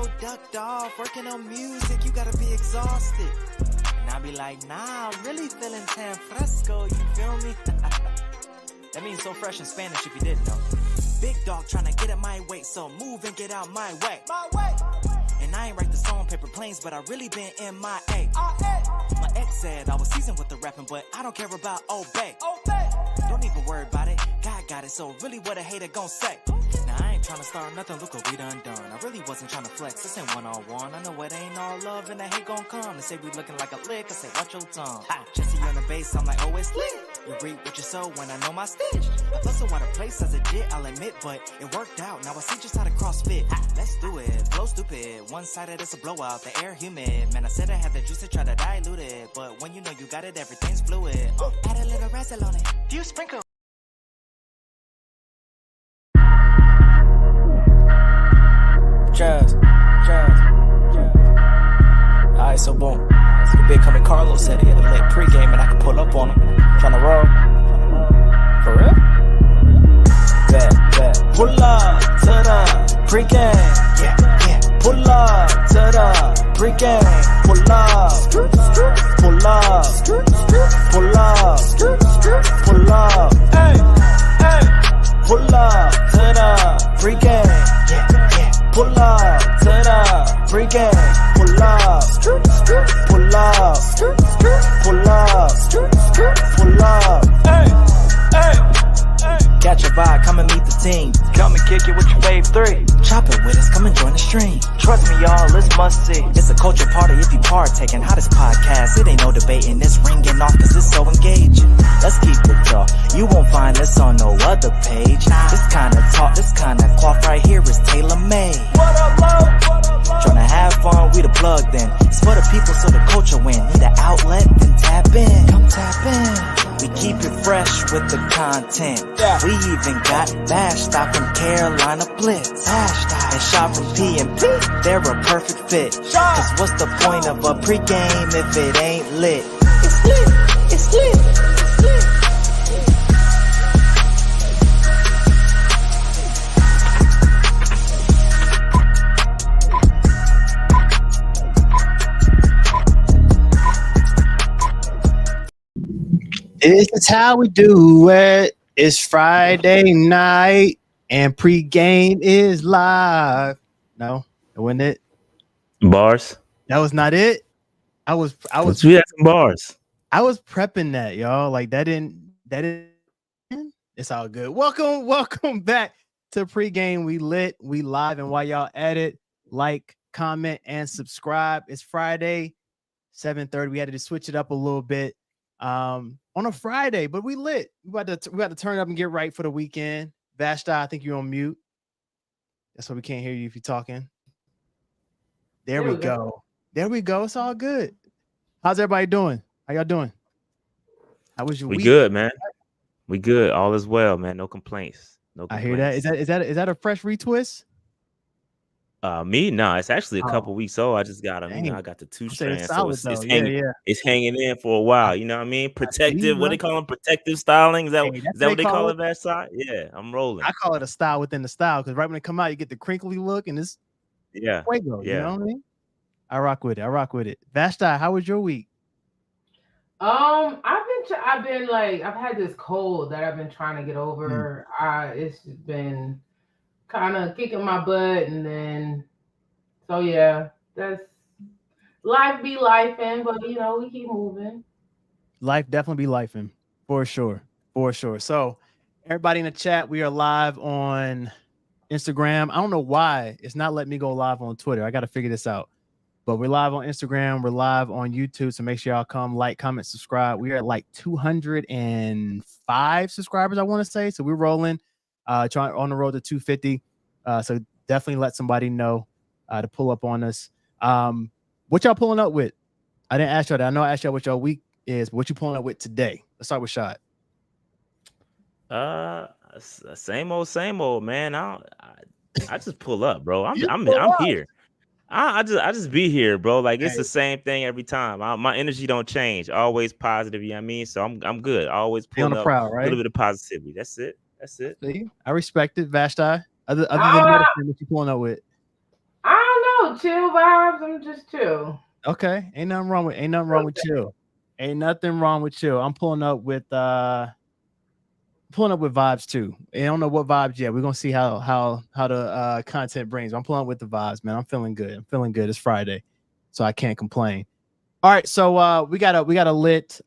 so ducked off, working on music, you gotta be exhausted. And I be like, nah, I'm really feeling tan fresco, you feel me? That means so fresh in Spanish if you didn't know. Big dog tryna get at my weight, so move and get out my way. And I ain't write the song Paper Planes, but I really been MIA. My ex said I was seasoned with the rapping, but I don't care about Obey. Don't even worry about it, God got it, so really what a hater gon' say. Now I ain't tryna start nothing, look what we done. I really wasn't tryna flex, this ain't one-on-one. I know it ain't all love and the hate gon' come. They say we looking like a lick, I say watch your tongue. Jesse on the bass, I'm like, oh it's lit. You reap what you sow when I know my stitch. I felt so out of place as a jit, I'll admit, but it worked out. Now I see just how to CrossFit. Let's do it, flow stupid. One-sided, it's a blowout, the air humid. Man, I said I had the juice to try to dilute it, but when you know you got it, everything's fluid. Add a little razzle on it. Do you sprinkle? Jazz. Alright, so boom. The big coming Carlos said he had a lit pregame and I could pull up on him. Tryna roll. For real? Bet. Pull up to the pregame. Yeah. Pull up to the pregame. Pull up. Pull up. Pull up. Pull up. Hey. Pull up to the pregame. Yeah. Pull up to the pregame. Pull up. Pull up. Pull up. Hey. Got your vibe, come and meet the team. Come and kick it with your fave 3. Chop it with us, come and join the stream. Trust me, y'all, it's must see. It's a culture party if you partaking. Hottest podcast, it ain't no debating. It's ringing off cause it's so engaging. Let's keep it raw. You won't find this on no other page. This kind of talk, this kind of cloth right here is tailor-made. What up, love? Tryna have fun, we the plug then. It's for the people so the culture win. Need an outlet, then tap in. Come tap in. We keep it fresh with the content. We even got Bash Stop from Carolina Blitz. And Shot from P&P, they're a perfect fit. Cause what's the point of a pregame if it ain't lit? It's lit, it's lit, it's lit. This is how we do it. It's Friday night and pregame is live. No, that wasn't it. Bars. That was not it. I was. We had some bars. I was prepping that, y'all. Like that didn't. It's all good. Welcome back to pregame. We lit. We live, and while y'all at it, like, comment, and subscribe. It's Friday, 7:30. We had to switch it up a little bit. On a Friday, but we lit. We about to turn up and get right for the weekend. Vashta, I think you're on mute. That's why we can't hear you if you're talking. There we go. There we go. It's all good. How's everybody doing? How y'all doing? How was your week? We good, man. We good. All is well, man. No complaints. No complaints. I hear that. Is that a fresh retwist? Me? No, it's actually a couple weeks old. I just got them. You know, I got the 2 strands, so it's hanging. It's hanging in for a while. You know what I mean? Protective. What they call them? Protective styling. Is that what they call it? That side? Yeah, I'm rolling. I call it a style within the style because right when it come out, you get the crinkly look and it's fuego. You know what I mean? I rock with it. Vashta, how was your week? I've had this cold that I've been trying to get over. It's just been kind of kicking my butt, and then that's life be lifing, but we keep moving. Life definitely be lifing for sure. So everybody in the chat, we are live on Instagram. I don't know why it's not letting me go live on Twitter. I got to figure this out, but we're live on Instagram. We're live on YouTube. So make sure y'all come like, comment, subscribe. We are at like 205 subscribers, I want to say. So we're rolling. Trying on the road to 250. So definitely let somebody know to pull up on us. What y'all pulling up with? I didn't ask y'all that. I know I asked y'all what y'all week is, but what you pulling up with today? Let's start with Shot. Same old, man. I just pull up, bro. I'm here. I just be here, bro. Like it's the same thing every time. My energy don't change. Always positive. You know what I mean? So I'm good. Always pulling up a little bit of positivity. That's it. See? I respect it, Vashti. Other than medicine, what you pulling up with? I don't know. chill vibes. I'm just chill. Okay, ain't nothing wrong with chill. Ain't nothing wrong with chill. I'm pulling up with vibes too. I don't know what vibes yet. We're gonna see how the content brings. I'm pulling up with the vibes, man. I'm feeling good. It's Friday, so I can't complain. All right, so we got a lit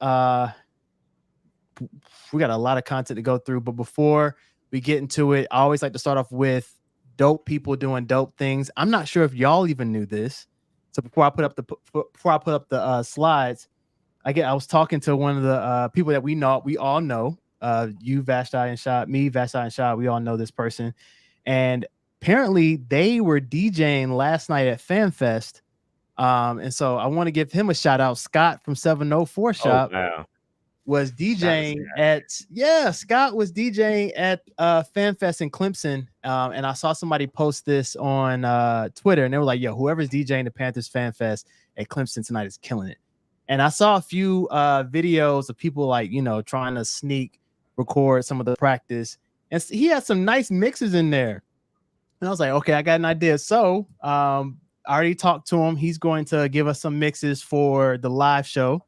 we got a lot of content to go through, but before we get into it, I always like to start off with dope people doing dope things. I'm not sure if y'all even knew this. So before I put up the slides, I was talking to one of the people that we all know. You, Vashti and Shad, me, Vashti and Shad, we all know this person. And apparently they were DJing last night at FanFest. And so I want to give him a shout out. Scott from 704 Oh Shop wow. was DJing Scott was DJing at FanFest in Clemson. And I saw somebody post this on Twitter, and they were like, yo, whoever's DJing the Panthers FanFest at Clemson tonight is killing it. And I saw a few videos of people like, trying to sneak record some of the practice. And he had some nice mixes in there. And I was like, okay, I got an idea. So I already talked to him. He's going to give us some mixes for the live show,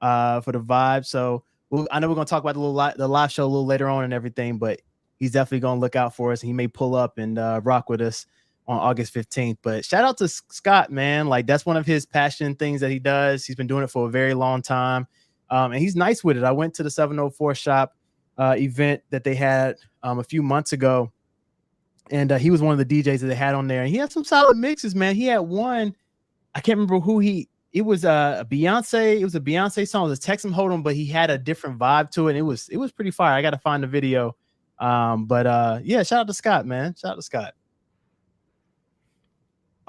for the vibe. So I know we're going to talk about the live show a little later on and everything, but he's definitely going to look out for us. He may pull up and rock with us on August 15th. But shout out to Scott, man. Like, that's one of his passion things that he does. He's been doing it for a very long time. And he's nice with it. I went to the 704 Shop event that they had a few months ago. And he was one of the DJs that they had on there. And he had some solid mixes, man. He had one, I can't remember who it was a Beyonce. It was a Beyonce song. It was Text 'em Hold'em, but he had a different vibe to it. And it was pretty fire. I got to find the video. But yeah, shout out to Scott, man. Shout out to Scott.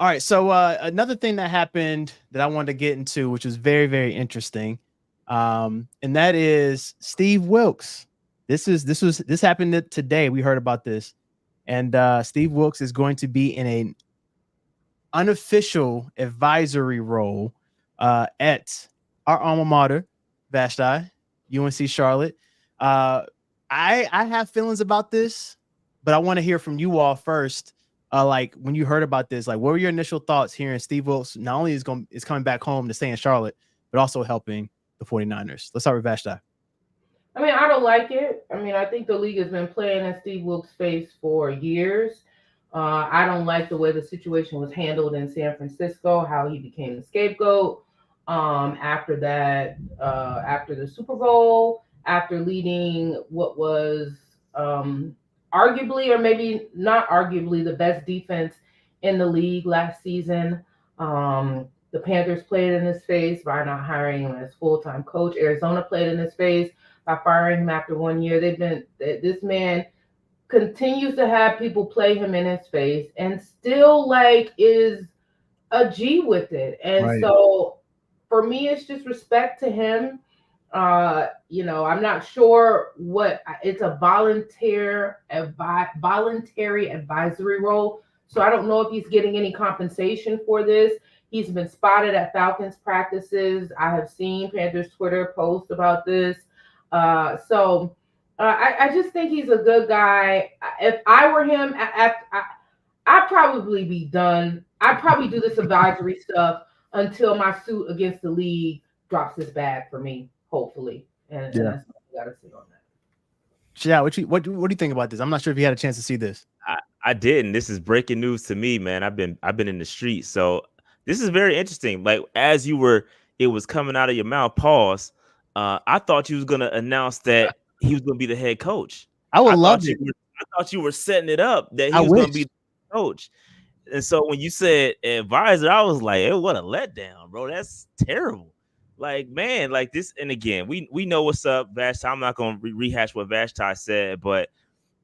All right. So another thing that happened that I wanted to get into, which was very, very interesting. And that is Steve Wilkes. This happened today. We heard about this. And Steve Wilkes is going to be in an unofficial advisory role at our alma mater, Vashti, UNC Charlotte. I have feelings about this, but I want to hear from you all first. Like, when you heard about this, like, what were your initial thoughts hearing Steve Wilkes not only is coming back home to stay in Charlotte, but also helping the 49ers? Let's start with Vashti. I mean, I don't like it. I mean, I think the league has been playing in Steve Wilkes' face for years. I don't like the way the situation was handled in San Francisco, how he became the scapegoat after that, after the Super Bowl, after leading what was arguably, or maybe not arguably, the best defense in the league last season. The Panthers played in his face by not hiring him as full-time coach. Arizona played in his face by firing him after 1 year. This man continues to have people play him in his face and still like is a G with it. And right. So for me, it's just respect to him. I'm not sure what it's a voluntary advisory role. So I don't know if he's getting any compensation for this. He's been spotted at Falcons practices. I have seen Panthers Twitter post about this. I just think he's a good guy. If I were him, I'd probably be done. I'd probably do this advisory stuff until my suit against the league drops his bag for me, hopefully. And that's what I gotta say on that. Yeah, what do you think about this? I'm not sure if you had a chance to see this. I didn't. This is breaking news to me, man. I've been in the streets, so this is very interesting. Like, as it was coming out of your mouth. Pause. I thought you was gonna announce that he was gonna be the head coach. I thought you were setting it up that he was gonna be the coach. And so when you said advisor, I was like, hey, what a letdown, bro. That's terrible. Like, man, like this. And again, we know what's up, Vashti. I'm not gonna rehash what Vashti said, but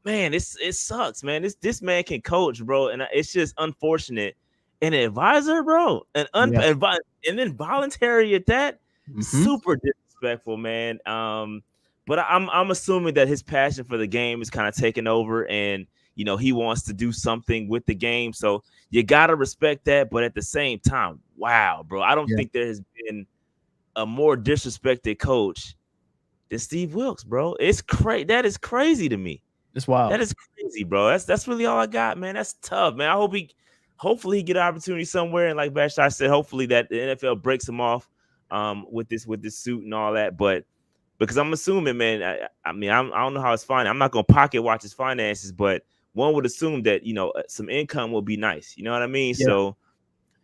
man, it sucks, man. This man can coach, bro, and it's just unfortunate. An advisor, bro, and then voluntary at that, super disrespectful, man. But I'm assuming that his passion for the game is kind of taking over, and he wants to do something with the game. So you gotta respect that. But at the same time, wow, bro, I don't think there has been a more disrespected coach than Steve Wilkes, bro. It's crazy. That is crazy to me. It's wild. That is crazy, bro. That's really all I got, man. That's tough, man. I hope hopefully he get an opportunity somewhere. And like Bashar said, hopefully that the NFL breaks him off with this suit and all that. But because I'm assuming, man, I mean, I don't know how it's fine. I'm not gonna pocket watch his finances, but one would assume that some income will be nice. You know what I mean? Yeah. So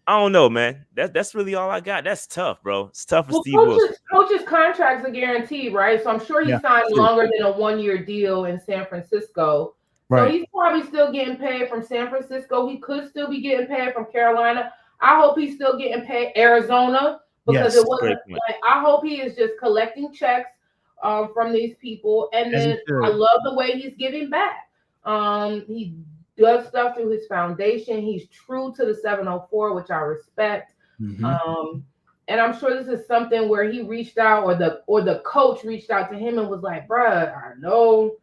I don't know, man. That's really all I got. That's tough, bro. It's tough for Well, Steve Wilkes. coaches' contracts are guaranteed, right? So I'm sure he signed longer than a 1-year deal in San Francisco. So he's probably still getting paid from San Francisco. He could still be getting paid from Carolina. I hope he's still getting paid Arizona because it wasn't. Like, I hope he is just collecting checks from these people, and then I love the way he's giving back. He does stuff through his foundation. He's true to the 704, which I respect. And I'm sure this is something where he reached out, or the coach reached out to him and was like, "Bruh, I know,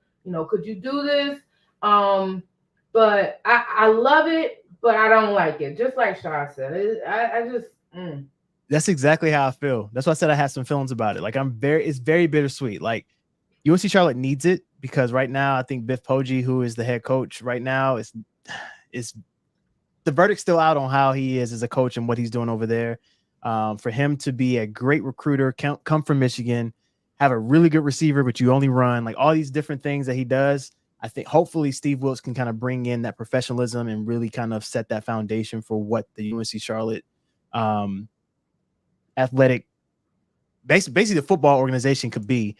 could you do this?" But I love it, but I don't like it. Just like Shaw said, I just. That's exactly how I feel. That's why I said I had some feelings about it. Like it's very bittersweet. Like UNC Charlotte needs it because right now I think Biff Poggi, who is the head coach right now, is the verdict's still out on how he is as a coach and what he's doing over there. For him to be a great recruiter, come from Michigan, have a really good receiver, but you only run, like all these different things that he does. I think hopefully Steve Wilkes can kind of bring in that professionalism and really kind of set that foundation for what the UNC Charlotte athletic, basically the football organization could be.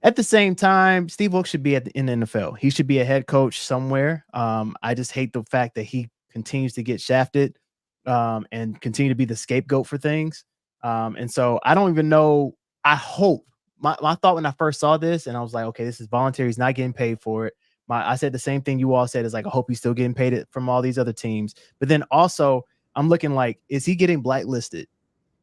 At the same time, Steve Wilkes should be in the NFL. He should be a head coach somewhere. I just hate the fact that he continues to get shafted and continue to be the scapegoat for things. And so I don't even know. I hope my thought when I first saw this, and I was like, okay, this is voluntary. He's not getting paid for it. I said the same thing you all said, is like, I hope he's still getting paid from all these other teams. But then also I'm looking like, is he getting blacklisted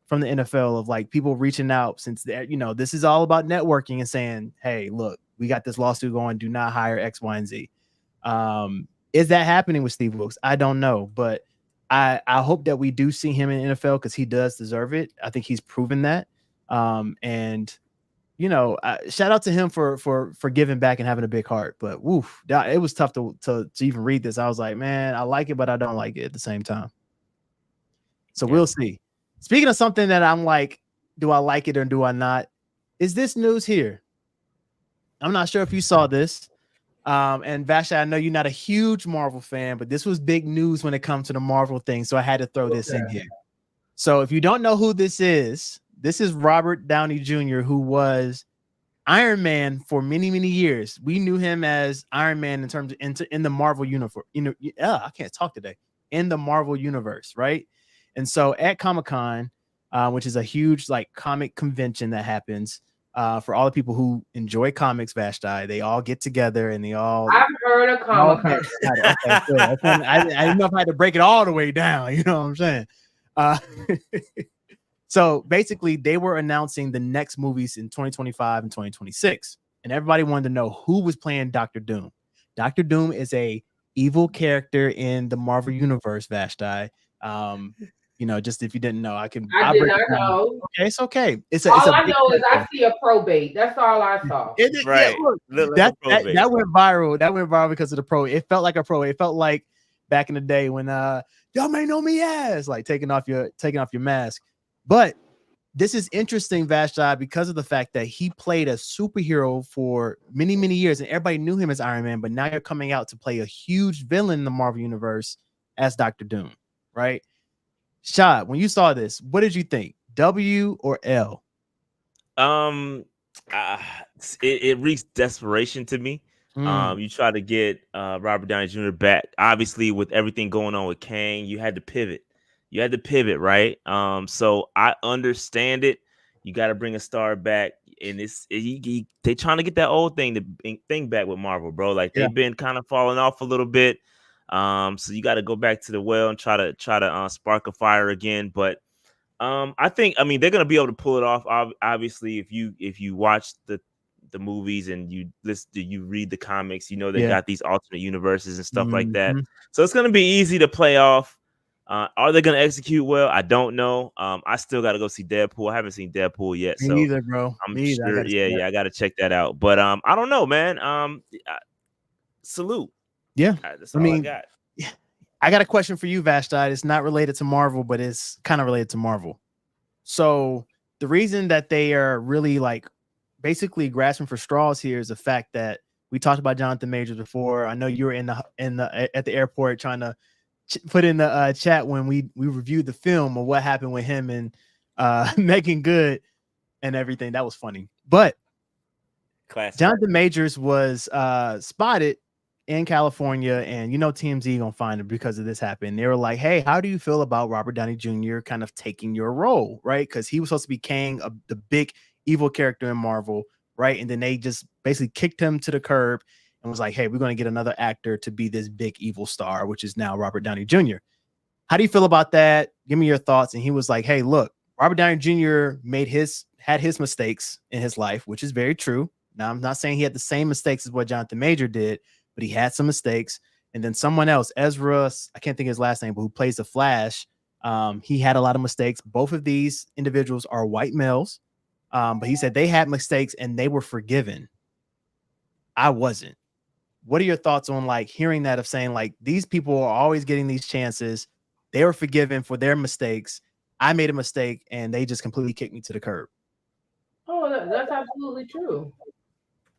from the NFL of like people reaching out, since this is all about networking and saying, hey, look, we got this lawsuit going. Do not hire X, Y, and Z. Is that happening with Steve Wilkes? I don't know, but I hope that we do see him in the NFL because he does deserve it. I think he's proven that. And shout out to him for giving back and having a big heart. But woof, it was tough to even read this. I was like, man, I like it, but I don't like it at the same time. So we'll see. Speaking of something that I'm like, do I like it or do I not? Is this news here? I'm not sure if you saw this. And Vasha, I know you're not a huge Marvel fan, but this was big news when it comes to the Marvel thing. So I had to throw this in here. So if you don't know who this is Robert Downey Jr., who was Iron Man for many, many years. We knew him as Iron Man in terms of in the Marvel universe. I can't talk today. In the Marvel universe, right? And so at Comic-Con, which is a huge like comic convention that happens for all the people who enjoy comics, Vashti, they all get together and they all. I've heard of Comic-Con. Okay, good. I didn't know if I had to break it all the way down. You know what I'm saying? So basically, they were announcing the next movies in 2025 and 2026, and everybody wanted to know who was playing Dr. Doom. Dr. Doom is a evil character in the Marvel universe, Vashti. Just if you didn't know, I did not know. Okay, it's okay. All I know is I see a probate. That's all I saw. Right. Yeah, that went viral. That went viral because of the pro. It felt like a pro. It felt like back in the day when y'all may know me as like taking off your mask. But this is interesting, Vashti, because of the fact that he played a superhero for many, many years, and everybody knew him as Iron Man. But now you're coming out to play a huge villain in the Marvel universe as Dr. Doom, right? Shad, when you saw this, what did you think? W or L? It reeks desperation to me. You try to get Robert Downey Jr. back. Obviously, with everything going on with Kang, you had to pivot. Right? So I understand it. You got to bring a star back, and they trying to get that old thing back with Marvel, bro. Like they've been kind of falling off a little bit. So you got to go back to the well and try to spark a fire again. But I think they're gonna be able to pull it off. Obviously, if you watch the movies and you read the comics, they got these alternate universes and stuff like that. So it's gonna be easy to play off. Are they gonna execute well? I don't know. I still got to go see Deadpool. I haven't seen Deadpool yet. Me neither, bro. I'm sure. I got to check that out. But I don't know, man. Salute. Yeah, that's all I got. I got a question for you, Vashti. It's not related to Marvel, but it's kind of related to Marvel. So the reason that they are really like basically grasping for straws here is the fact that we talked about Jonathan Majors before. I know you were in the at the airport trying to put in the chat when we reviewed the film of what happened with him and Megan Good and everything. That was funny. But Classic. Jonathan Majors was spotted in California, and TMZ gonna find him because of this happened. They were like, "Hey, how do you feel about Robert Downey Jr. kind of taking your role, right? Because he was supposed to be Kang, the big evil character in Marvel, right? And then they just basically kicked him to the curb and was like, "Hey, we're gonna get another actor to be this big evil star, which is now Robert Downey Jr." How do you feel about that? Give me your thoughts. And he was like, "Hey, look, Robert Downey Jr. had his mistakes in his life, which is very true. Now, I'm not saying he had the same mistakes as what Jonathan Major did, but he had some mistakes. And then someone else, Ezra, I can't think of his last name, but who plays the Flash, he had a lot of mistakes. Both of these individuals are white males, but he said they had mistakes and they were forgiven. I wasn't. What are your thoughts on like hearing that of saying like these people are always getting these chances? They were forgiven for their mistakes. I made a mistake and they just completely kicked me to the curb. Oh, that's absolutely true.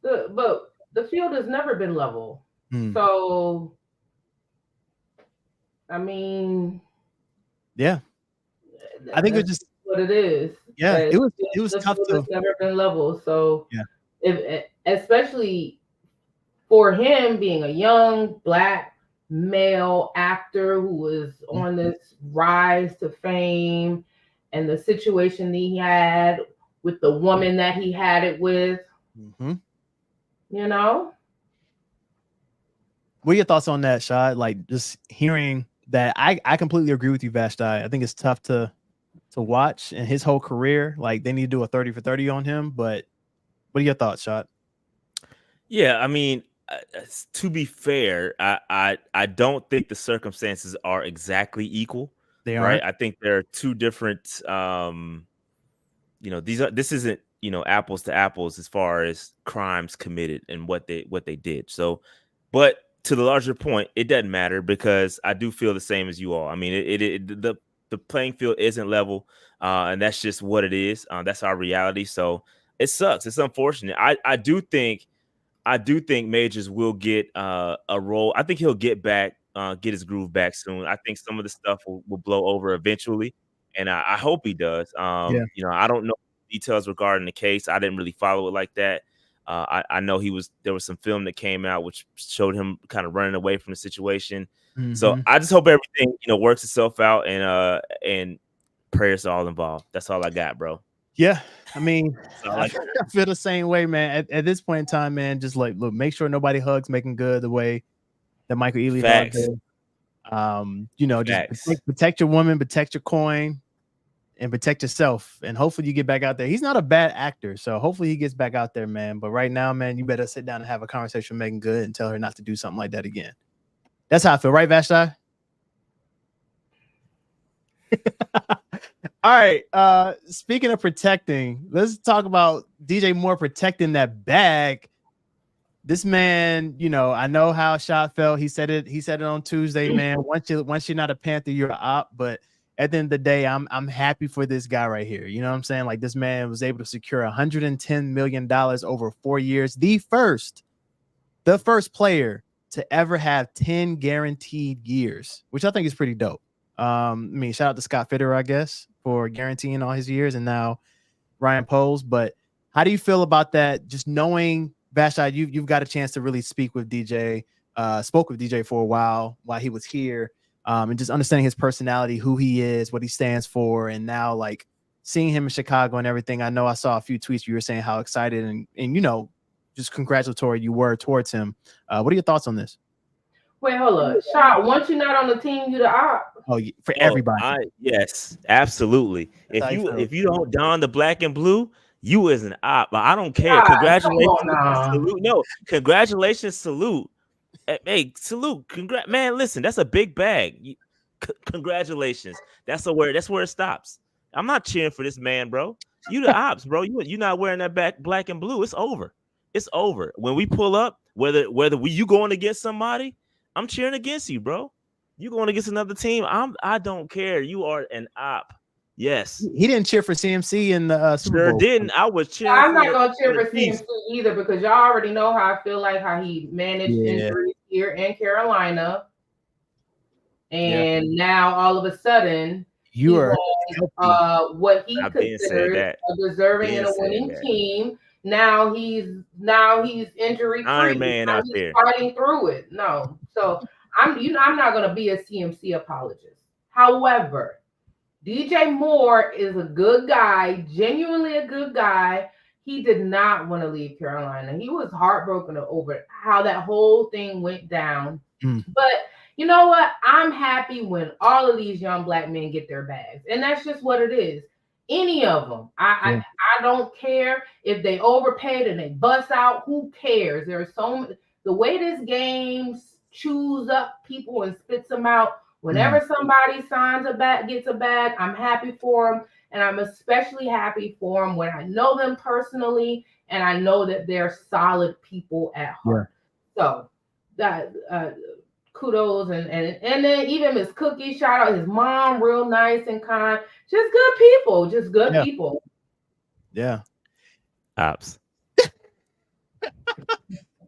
But the field has never been level. So, I mean, yeah, I think it's just what it is. Yeah, it was the tough field to. has never been level. So, Yeah, if especially for him being a young black male actor who was on this rise to fame, and the situation that he had with the woman that he had it with, What are your thoughts on that, Shad? Like just hearing that, I completely agree with you, Vashti. I think it's tough to watch in his whole career. Like they need to do a 30 for 30 on him. But what are your thoughts, Shad? Yeah, I mean, to be fair, I don't think the circumstances are exactly equal. They right. aren't. I think there are two different. This isn't apples to apples as far as crimes committed and what they did. So, but to the larger point, it doesn't matter because I do feel the same as you all. I mean, the playing field isn't level, and that's just what it is. That's our reality. So it sucks. It's unfortunate. I do think Majors will get a role. I think he'll get back, get his groove back soon. I think some of the stuff will blow over eventually, and I hope he does. Yeah. I don't know details regarding the case. I didn't really follow it like that. I know there was some film that came out which showed him kind of running away from the situation. So I just hope everything works itself out, and prayers to all involved. That's all I got, bro. Yeah, I mean, I feel the same way, man. At this point in time, man, just like look, make sure nobody hugs Making Good the way that Michael Ealy hugged her. Just protect your woman, protect your coin, and protect yourself. And hopefully you get back out there. He's not a bad actor, so hopefully he gets back out there, man. But right now, man, you better sit down and have a conversation with Megan Good and tell her not to do something like that again. That's how I feel, right, Vashti? All right. Speaking of protecting, let's talk about DJ Moore protecting that bag. This man, I know how Shot felt. He said it on Tuesday, man. Once you're not a Panther, you're an op. But at the end of the day, I'm happy for this guy right here. You know what I'm saying? Like this man was able to secure $110 million over 4 years. The first player to ever have 10 guaranteed years, which I think is pretty dope. I mean, shout out to Scott Fitterer, I guess, for guaranteeing all his years, and now Ryan Poles. But how do you feel about that? Just knowing, Vashti, you've got a chance to really speak with DJ, spoke with DJ for a while he was here, and just understanding his personality, who he is, what he stands for, and now like seeing him in Chicago and everything. I know I saw a few tweets you were saying how excited and just congratulatory you were towards him. What are your thoughts on this? Wait, hold up. Shot, once you're not on the team, you the op. Oh, for everybody. Yes, absolutely. If you don't don the black and blue, you is an op. I don't care. Congratulations. Salute. No, congratulations. Salute. Hey, salute. Man, listen, that's a big bag. Congratulations. That's where it stops. I'm not cheering for this man, bro. You the ops, bro. You not wearing that black and blue. It's over. It's over. When we pull up, whether you going against somebody, I'm cheering against you, bro. You going against another team? I don't care. You are an op. Yes. He didn't cheer for CMC in the Super Sure Bowl. didn't. I was cheering I'm not for gonna cheer the for Chiefs. CMC either because y'all already know how I feel like how he managed injuries here in Carolina, and now all of a sudden You he's are on what he I've been saying considers that. a deserving and a winning team. Now he's injury free. Iron Man out He's there. fighting through it. No, so I'm not gonna be a CMC apologist. However, DJ Moore is a good guy, genuinely a good guy. He did not want to leave Carolina. He was heartbroken over how that whole thing went down. But you know what? I'm happy when all of these young black men get their bags. And that's just what it is. Any of them. I don't care if they overpaid and they bust out. Who cares? There's the way this game chews up people and spits them out. Whenever somebody gets a bag, I'm happy for them. And I'm especially happy for them when I know them personally and I know that they're solid people at heart. So that kudos and then even Miss Cookie, shout out his mom, real nice and kind. Just good people. Just good people. Yeah. Ops.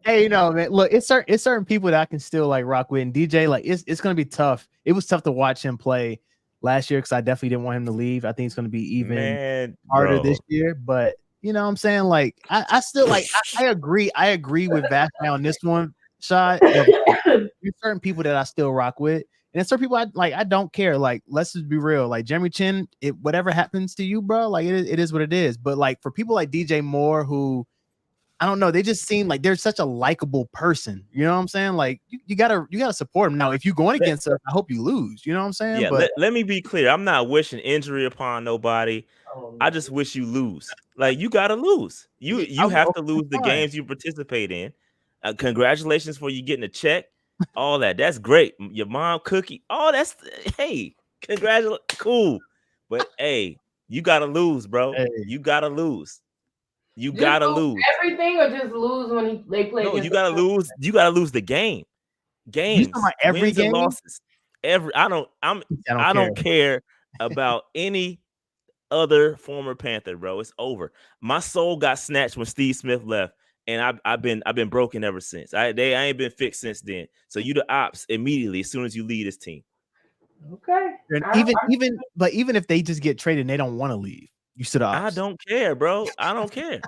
Hey, man, look, it's certain people that I can still like rock with. And DJ, like, it's gonna be tough. It was tough to watch him play last year because I definitely didn't want him to leave. I think it's gonna be even harder this year. But you know what I'm saying? Like, I still like I agree with Vashti on this one shot. There's certain people that I still rock with. And there's certain people I don't care. Like, let's just be real. Like Jeremy Chin, whatever happens to you, bro, like it is what it is. But like for people like DJ Moore, who I don't know, they just seem like they're such a likable person. You know what I'm saying? Like you gotta support them. Now, if you're going against us, I hope you lose. You know what I'm saying? Yeah, but let me be clear. I'm not wishing injury upon nobody. I just wish you lose. Like you gotta lose. You have to lose the games you participate in. Congratulations for you getting a check. All that. That's great. Your mom cookie. Oh, that's hey, congratulations. Cool. But hey, you gotta lose, bro. Hey. You gotta lose. You just gotta lose everything, or just lose when they play. No, you gotta lose. You gotta lose the game. Games, every wins game? and losses. I don't care about any other former Panther, bro. It's over. My soul got snatched when Steve Smith left, and I've been broken ever since. I ain't been fixed since then. So you the ops immediately as soon as you leave this team. Okay. And even if they just get traded and they don't want to leave, you should ops. I don't care, bro. I don't care.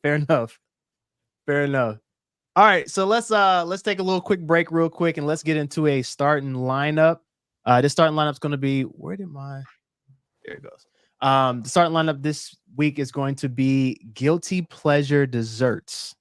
Fair enough. All right, so let's take a little quick break real quick and let's get into a starting lineup. This starting lineup's going to be there it goes. The starting lineup this week is going to be guilty pleasure desserts.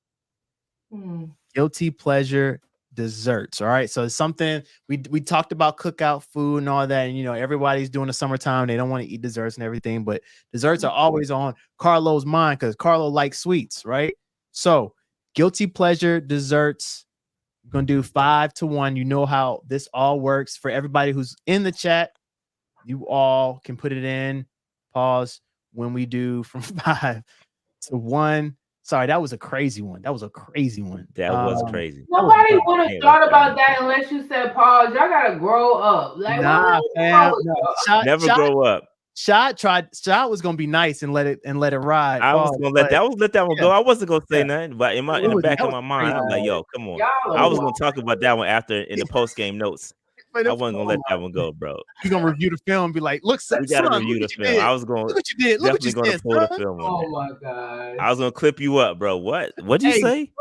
Guilty pleasure desserts. All right, so it's something we talked about, cookout food and all that, and everybody's doing the summertime, they don't want to eat desserts and everything, but desserts are always on Carlo's mind because Carlo likes sweets, right? So guilty pleasure desserts. We're gonna do 5 to 1. You know how this all works. For everybody who's in the chat, you all can put it in. Pause when we do from 5 to 1. Sorry, that was a crazy one. That was crazy. Nobody would have thought about that unless you said pause. Y'all gotta grow up. Like, never grow up. Shot was gonna be nice and let it ride. I was gonna let that one go. I wasn't gonna say nothing, but in the back of my mind, I'm like, yo, come on. I was gonna talk about that one after in the post game notes. I wasn't gonna let that one go, bro. You're gonna review the film and be like, look, we gotta review the film. I was gonna look what you did. Look what you definitely did, gonna pull the film on Oh my god. I was gonna clip you up, bro. What'd you say?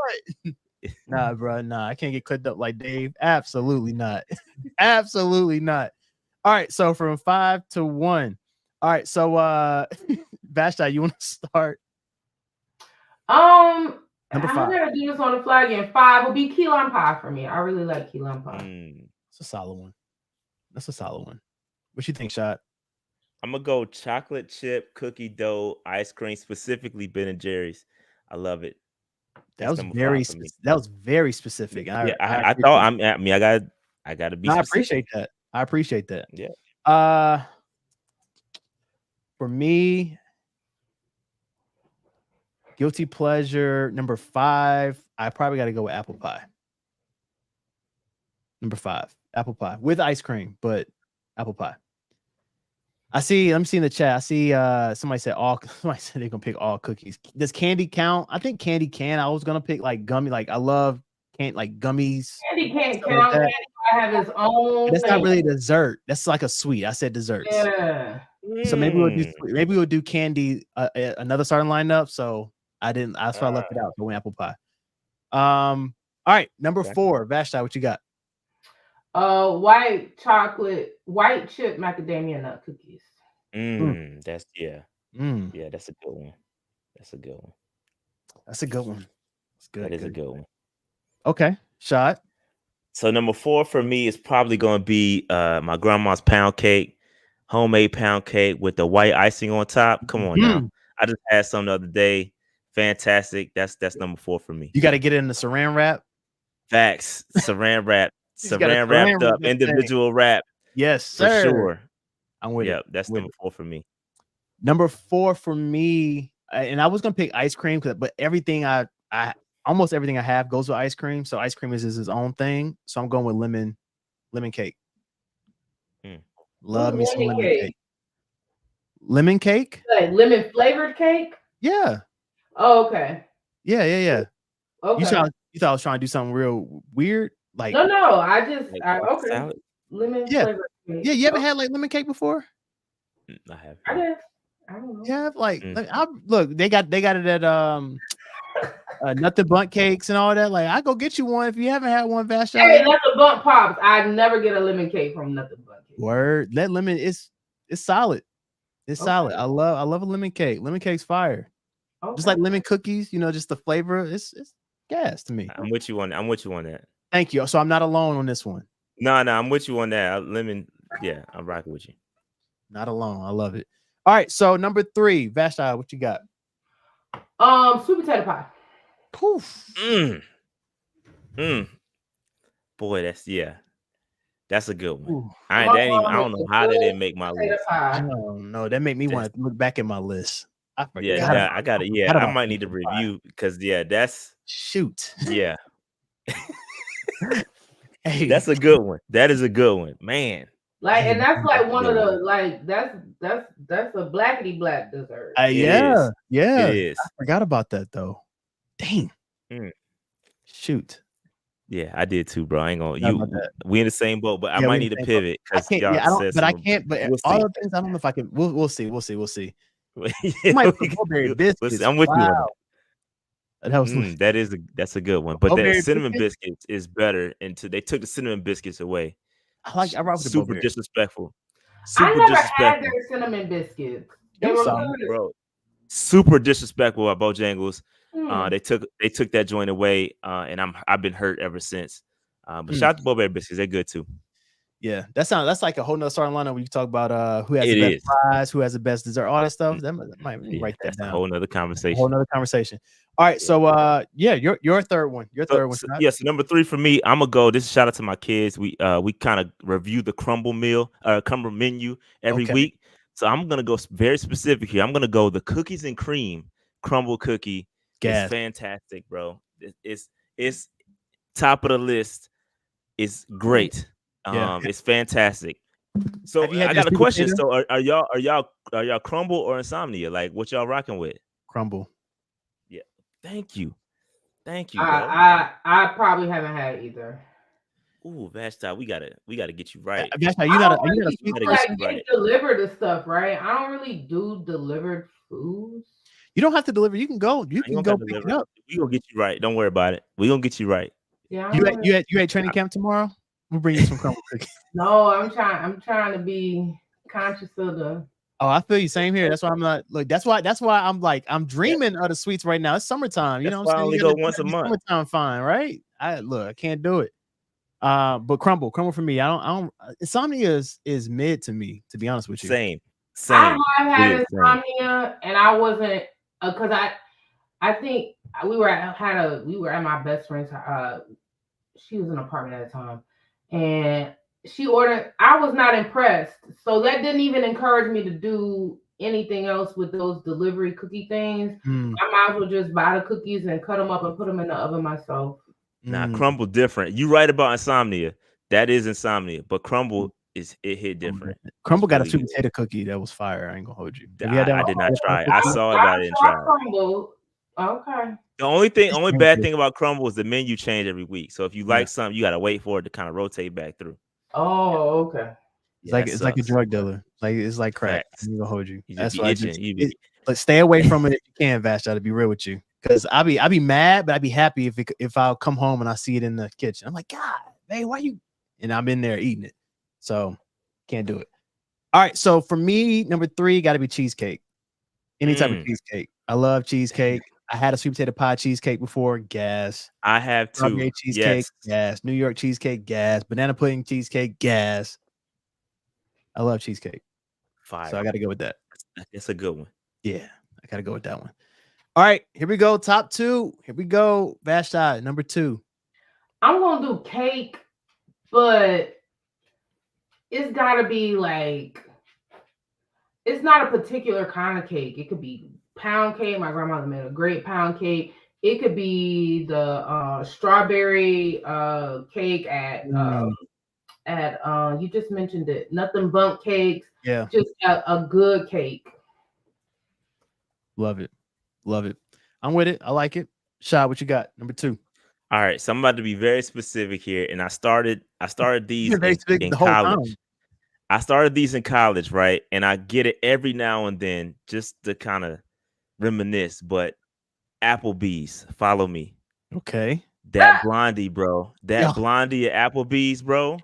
Nah, bro. Nah, I can't get clipped up like Dave. Absolutely not. Absolutely not. All right, so from 5 to 1. All right, so Vashti, you want to start? Number 5. I'm gonna do this on the fly again. 5 will be key lime pie for me. I really like key lime pie. It's a solid one. That's a solid one. What you think, Shot? I'm gonna go chocolate chip cookie dough ice cream, specifically Ben and Jerry's. I love it. That was very specific. Yeah, I thought I gotta be. I appreciate that. Yeah. For me, guilty pleasure number 5. I probably got to go with apple pie. Number 5, Apple pie with ice cream, but apple pie. I'm seeing the chat. I see somebody said they're gonna pick all cookies. Does candy count? I think candy can. I was gonna pick like gummy, like I love like gummies. Candy can't count. Candy have its own. That's not really a dessert. That's like a sweet. I said desserts. Yeah. So maybe we'll do candy another starting lineup. So that's why I left it out. So went apple pie. All right, number 4, Vashti, what you got? White chip macadamia nut cookies. That's yeah, that's a good one. That's a good one. That's a good one. That's good. That is a good one. Okay, shot. So number 4 for me is probably going to be my grandma's pound cake, homemade pound cake with the white icing on top. Come on now, I just had some the other day. Fantastic. That's number 4 for me. You got to get it in the saran wrap. Facts. Saran wrap. Saran wrapped up, individual wrap. Yes, sir. For sure. I'm with it. Yeah, that's number 4 for me. Number 4 for me, and I was gonna pick ice cream, but everything I almost everything I have goes with ice cream. So ice cream is its own thing. So I'm going with lemon cake. Love me some lemon cake. Lemon cake? Like lemon flavored cake? Yeah. Oh, okay. Yeah. Okay. You thought I was trying to do something real weird? Like no. Okay. Salad? Lemon flavored cake. Yeah, you ever had like lemon cake before? I have. I guess. I don't know. Yeah, like look, they got it at Nothing Bundt Cakes and all that. Like, I go get you one if you haven't had one, Vashti. Hey, Nothing Bundt Pops. I never get a lemon cake from Nothing Bundt Cake. Word, that lemon is solid. It's solid. I love a lemon cake. Lemon cake's fire. Okay. Just like lemon cookies, just the flavor. It's gas to me. I'm with you on that. Thank you. So I'm not alone on this one. No, I'm with you on that. Lemon, yeah, I'm rocking with you. Not alone. I love it. All right, so number 3, Vashti, what you got? Sweet potato pie. Poof. Boy, that's a good one. I don't know how they didn't make my list. I don't know. That made me want to look back at my list. I forgot. Yeah, I got it. Yeah, I might need to review because that's shoot. Yeah. Hey, that's a good one. That is a good one, man. Like, and that's like one of the that's a blackity black dessert. Yeah. It is. I forgot about that though. Dang. Shoot. Yeah, I did too, bro. I ain't gonna we in the same boat, but I might need to pivot because y'all said I can't. But all the things I don't know if I can. We'll see. Might put blueberry biscuits. I'm with you on that. That's a good one. But the cinnamon biscuits is better. And they took the cinnamon biscuits away. I rock with super disrespectful. I never had their cinnamon biscuits. They were good, bro. Super disrespectful at Bojangles. They took that joint away, and I've been hurt ever since. But shout out to Blueberry biscuits, they're good too. Yeah, that's like a whole nother starting lineup when you talk about who has the best fries, who has the best dessert, all that stuff. That might write that down. A whole nother conversation. All right, so your third one. So number 3 for me, I'm gonna go. This is shout out to my kids. We kind of review the crumble menu every week. So I'm gonna go very specific here. I'm gonna go the cookies and cream crumble cookie. It's fantastic, bro. It's top of the list. It's great. It's fantastic. So I got a question. So are y'all crumble or insomnia? Like, what y'all rocking with? Crumble. Yeah. Thank you. Bro. I probably haven't had either. Ooh, Vashti, we gotta get you right. Vashti, you gotta get delivered the stuff, right? I don't really do delivered foods. You don't have to deliver. You can go. You can go pick it up. We gonna get you right. Don't worry about it. We gonna get you right. Yeah. You at training camp tomorrow? We'll bring you some crumble cookies. No, I'm trying to be conscious of the. Oh, I feel you. Same here. That's why I'm not. Look, that's why I'm dreaming of the sweets right now. It's summertime. You know what I'm saying? I only go once a month. Summertime, fine, right? I can't do it. But crumble for me. I don't. Insomnia is mid to me, to be honest with you. Same. I have had insomnia, and I wasn't because I think we were at my best friend's. She was in an apartment at the time, and she ordered. I was not impressed, so that didn't even encourage me to do anything else with those delivery cookie things. I might as well just buy the cookies and cut them up and put them in the oven myself. Nah, crumble different. You right about insomnia. That is insomnia, but crumble it hit different. Crumble got a really sweet good. potato cookie that was fire. I ain't gonna hold you. Have you had that I one? did not try it. I saw it, but I didn't I try it. crumble. Okay. The only It's bad good. thing about crumble is the menu change every week. So if you like Yeah. something, you gotta wait for it to kind of rotate back through. Oh, okay. It's Yeah, like that it's like a sucks. drug dealer. Like it's like crack. Facts. I'm gonna hold you. You just That's be why I itching. just You be but stay away from it if you can, Vash. To be real with you, because I be mad, but I be happy if I'll come home and I see it in the kitchen. I'm like, God, man, why you? And I'm in there eating it, so can't do it. All right, so for me, number 3 got to be cheesecake. Any type of cheesecake. I love cheesecake. I had a sweet potato pie cheesecake before. Gas. I have Strawberry two. cheesecake. Yes. Gas. New York cheesecake. Gas. Banana pudding cheesecake. Gas. I love cheesecake. Fire. So I got to go with that. It's a good one. Yeah, I got to go with that one. All right, here we go. Top 2. Here we go. Vashti, number 2. I'm gonna do cake, but it's gotta be like, it's not a particular kind of cake. It could be pound cake. My grandmother made a great pound cake. It could be the strawberry cake at you just mentioned it, Nothing Bunk Cakes. Yeah. Just a good cake. Love it. Love it. I'm with it. I like it. Shad, what you got? Number 2. All right, so I'm about to be very specific here, and I started these in the whole college. time. I started these in college, right? And I get it every now and then just to kind of reminisce. But Applebee's, follow me. Okay. That blondie, bro. That Yeah. blondie at Applebee's, bro,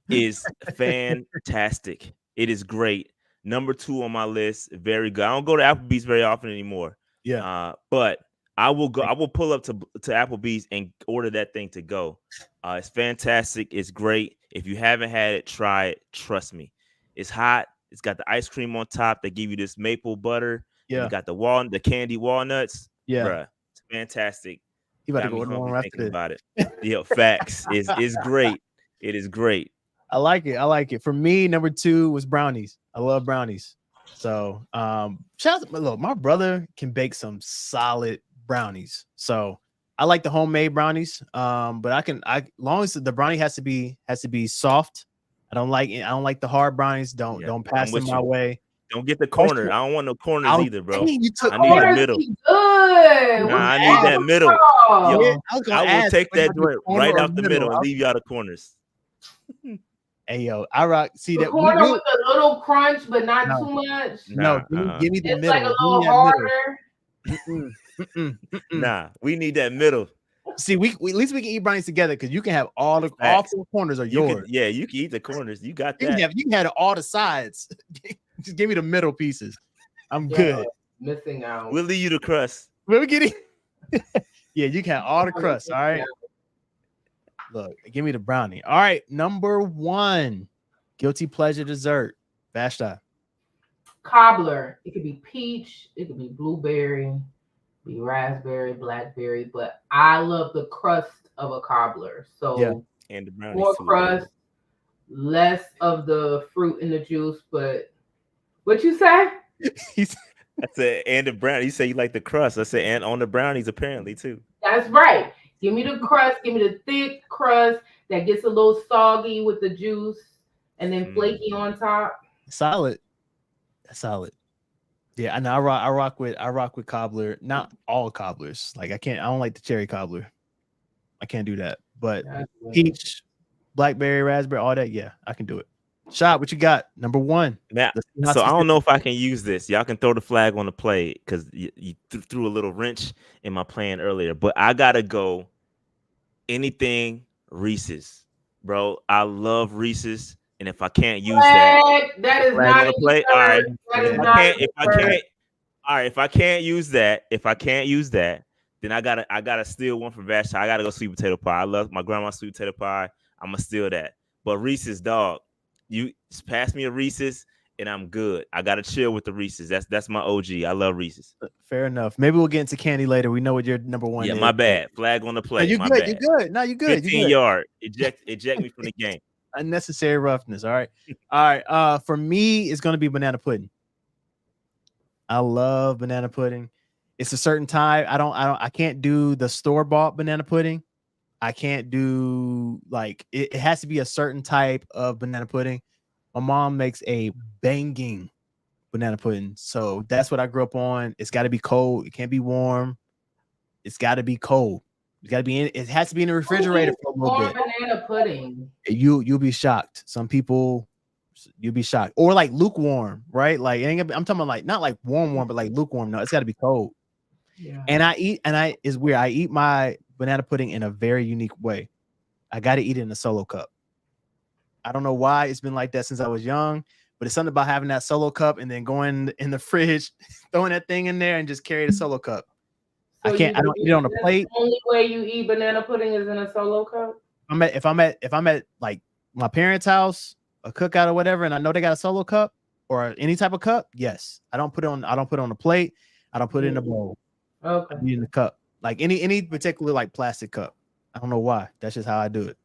is fantastic. It is great. Number 2 on my list. Very good. I don't go to Applebee's very often anymore. Yeah. But I will go. I will pull up to Applebee's and order that thing to go. It's fantastic. It's great. If you haven't had it, try it. Trust me. It's hot. It's got the ice cream on top. They give you this maple butter. Yeah. You got the candy walnuts. Yeah. Bruh, it's fantastic. You about Got to go me order hungry one after thinking this. about it. Yeah, facts. It's great. It is great. I like it. I like it. For me, number 2 was brownies. I love brownies. So shout out to look, my brother can bake some solid brownies. So I like the homemade brownies. But as long as the brownie has to be soft. I don't like the hard brownies. Don't pass them my way. Don't get the corner. I don't want no corners either, bro. You I need took the middle. Good. Nah, I need that middle. Yo, I will take that joint right out the middle and leave you out of corners. Hey yo, I rock. See the that corner with a little crunch, but not too much. Give me the it's middle. Like a little harder. Nah, we need that middle. See, we at least we can eat brownies together because you can have all 4 corners are yours. You can eat the corners. You got that. You can have all the sides. Just give me the middle pieces. I'm good. Missing out. We'll leave you the crust. We're getting. Yeah, you can have all the crust. All right. Look, give me the brownie. All right, number 1, guilty pleasure dessert. Vashti. Cobbler. It could be peach. It could be blueberry. Be raspberry, blackberry. But I love the crust of a cobbler. So and the brownies more too, crust, less of the fruit in the juice. But what you say? I said, and the brownie. You say you like the crust. I said, and on the brownies apparently too. That's right. Give me the crust. Give me the thick crust that gets a little soggy with the juice and then flaky on top. Solid. Yeah, and I rock with cobbler. Not all cobblers. Like I don't like the cherry cobbler. I can't do that. But peach, blackberry, raspberry, all that. Yeah, I can do it. Shot, what you got? Number 1. Now, so I don't know if I can use this. Y'all can throw the flag on the play because you threw a little wrench in my plan earlier. But I gotta go. Anything Reese's, bro. I love Reese's, and if I can't use that is not on the play. All right. If I can't use that, then I gotta steal one from Vashti. I gotta go sweet potato pie. I love my grandma's sweet potato pie. I'm gonna steal that. But Reese's, dog, you just pass me a Reese's and I'm good. I gotta chill with the Reese's. That's my OG. I love Reese's. Fair enough. Maybe we'll get into candy later. We know what your number 1 is. Yeah, my bad. Flag on the play. No, you're my good. bad. You're good. No, you're good. 15 yard. Eject me from the game. Unnecessary roughness. All right. For me, it's gonna be banana pudding. I love banana pudding. It's a certain type. I can't do the store-bought banana pudding. I can't do like it has to be a certain type of banana pudding. My mom makes a banging banana pudding. So that's what I grew up on. It's got to be cold. It can't be warm. It's got to be cold. It got to be in. It has to be in the refrigerator for a little bit. Banana pudding. You'll be shocked. Some people, you'll be shocked. Or like lukewarm, right? Like I'm talking about like not like warm, but like lukewarm. No, it's got to be cold. Yeah. And it's weird. I eat my banana pudding in a very unique way. I got to eat it in a solo cup. I don't know why it's been like that since I was young, but it's something about having that solo cup and then going in the fridge, throwing that thing in there and just carry the solo cup. So I don't eat it on a plate. The only way you eat banana pudding is in a solo cup. If I'm at like my parents' house, a cookout or whatever, and I know they got a solo cup or any type of cup, yes. I don't put it on a plate. I don't put it in a bowl. Okay. I eat in the cup. Like any particular like plastic cup. I don't know why. That's just how I do it.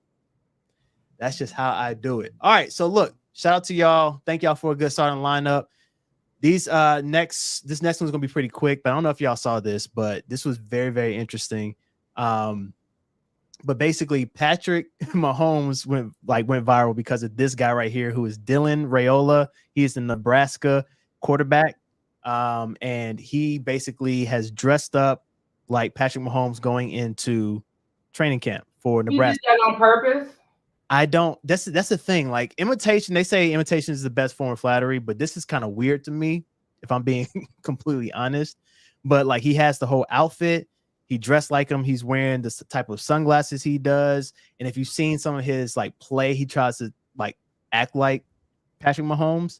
All right. So look, shout out to y'all. Thank y'all for a good starting lineup. This next one's gonna be pretty quick, but I don't know if y'all saw this, but this was very, very interesting. But basically Patrick Mahomes went viral because of this guy right here, who is Dylan Raiola. He is the Nebraska quarterback. And he basically has dressed up like Patrick Mahomes going into training camp for Nebraska. He did that on purpose? I don't. That's the thing. Like imitation, they say imitation is the best form of flattery, but this is kind of weird to me, if I'm being completely honest. But like he has the whole outfit. He dressed like him. He's wearing the type of sunglasses he does. And if you've seen some of his like play, he tries to like act like Patrick Mahomes,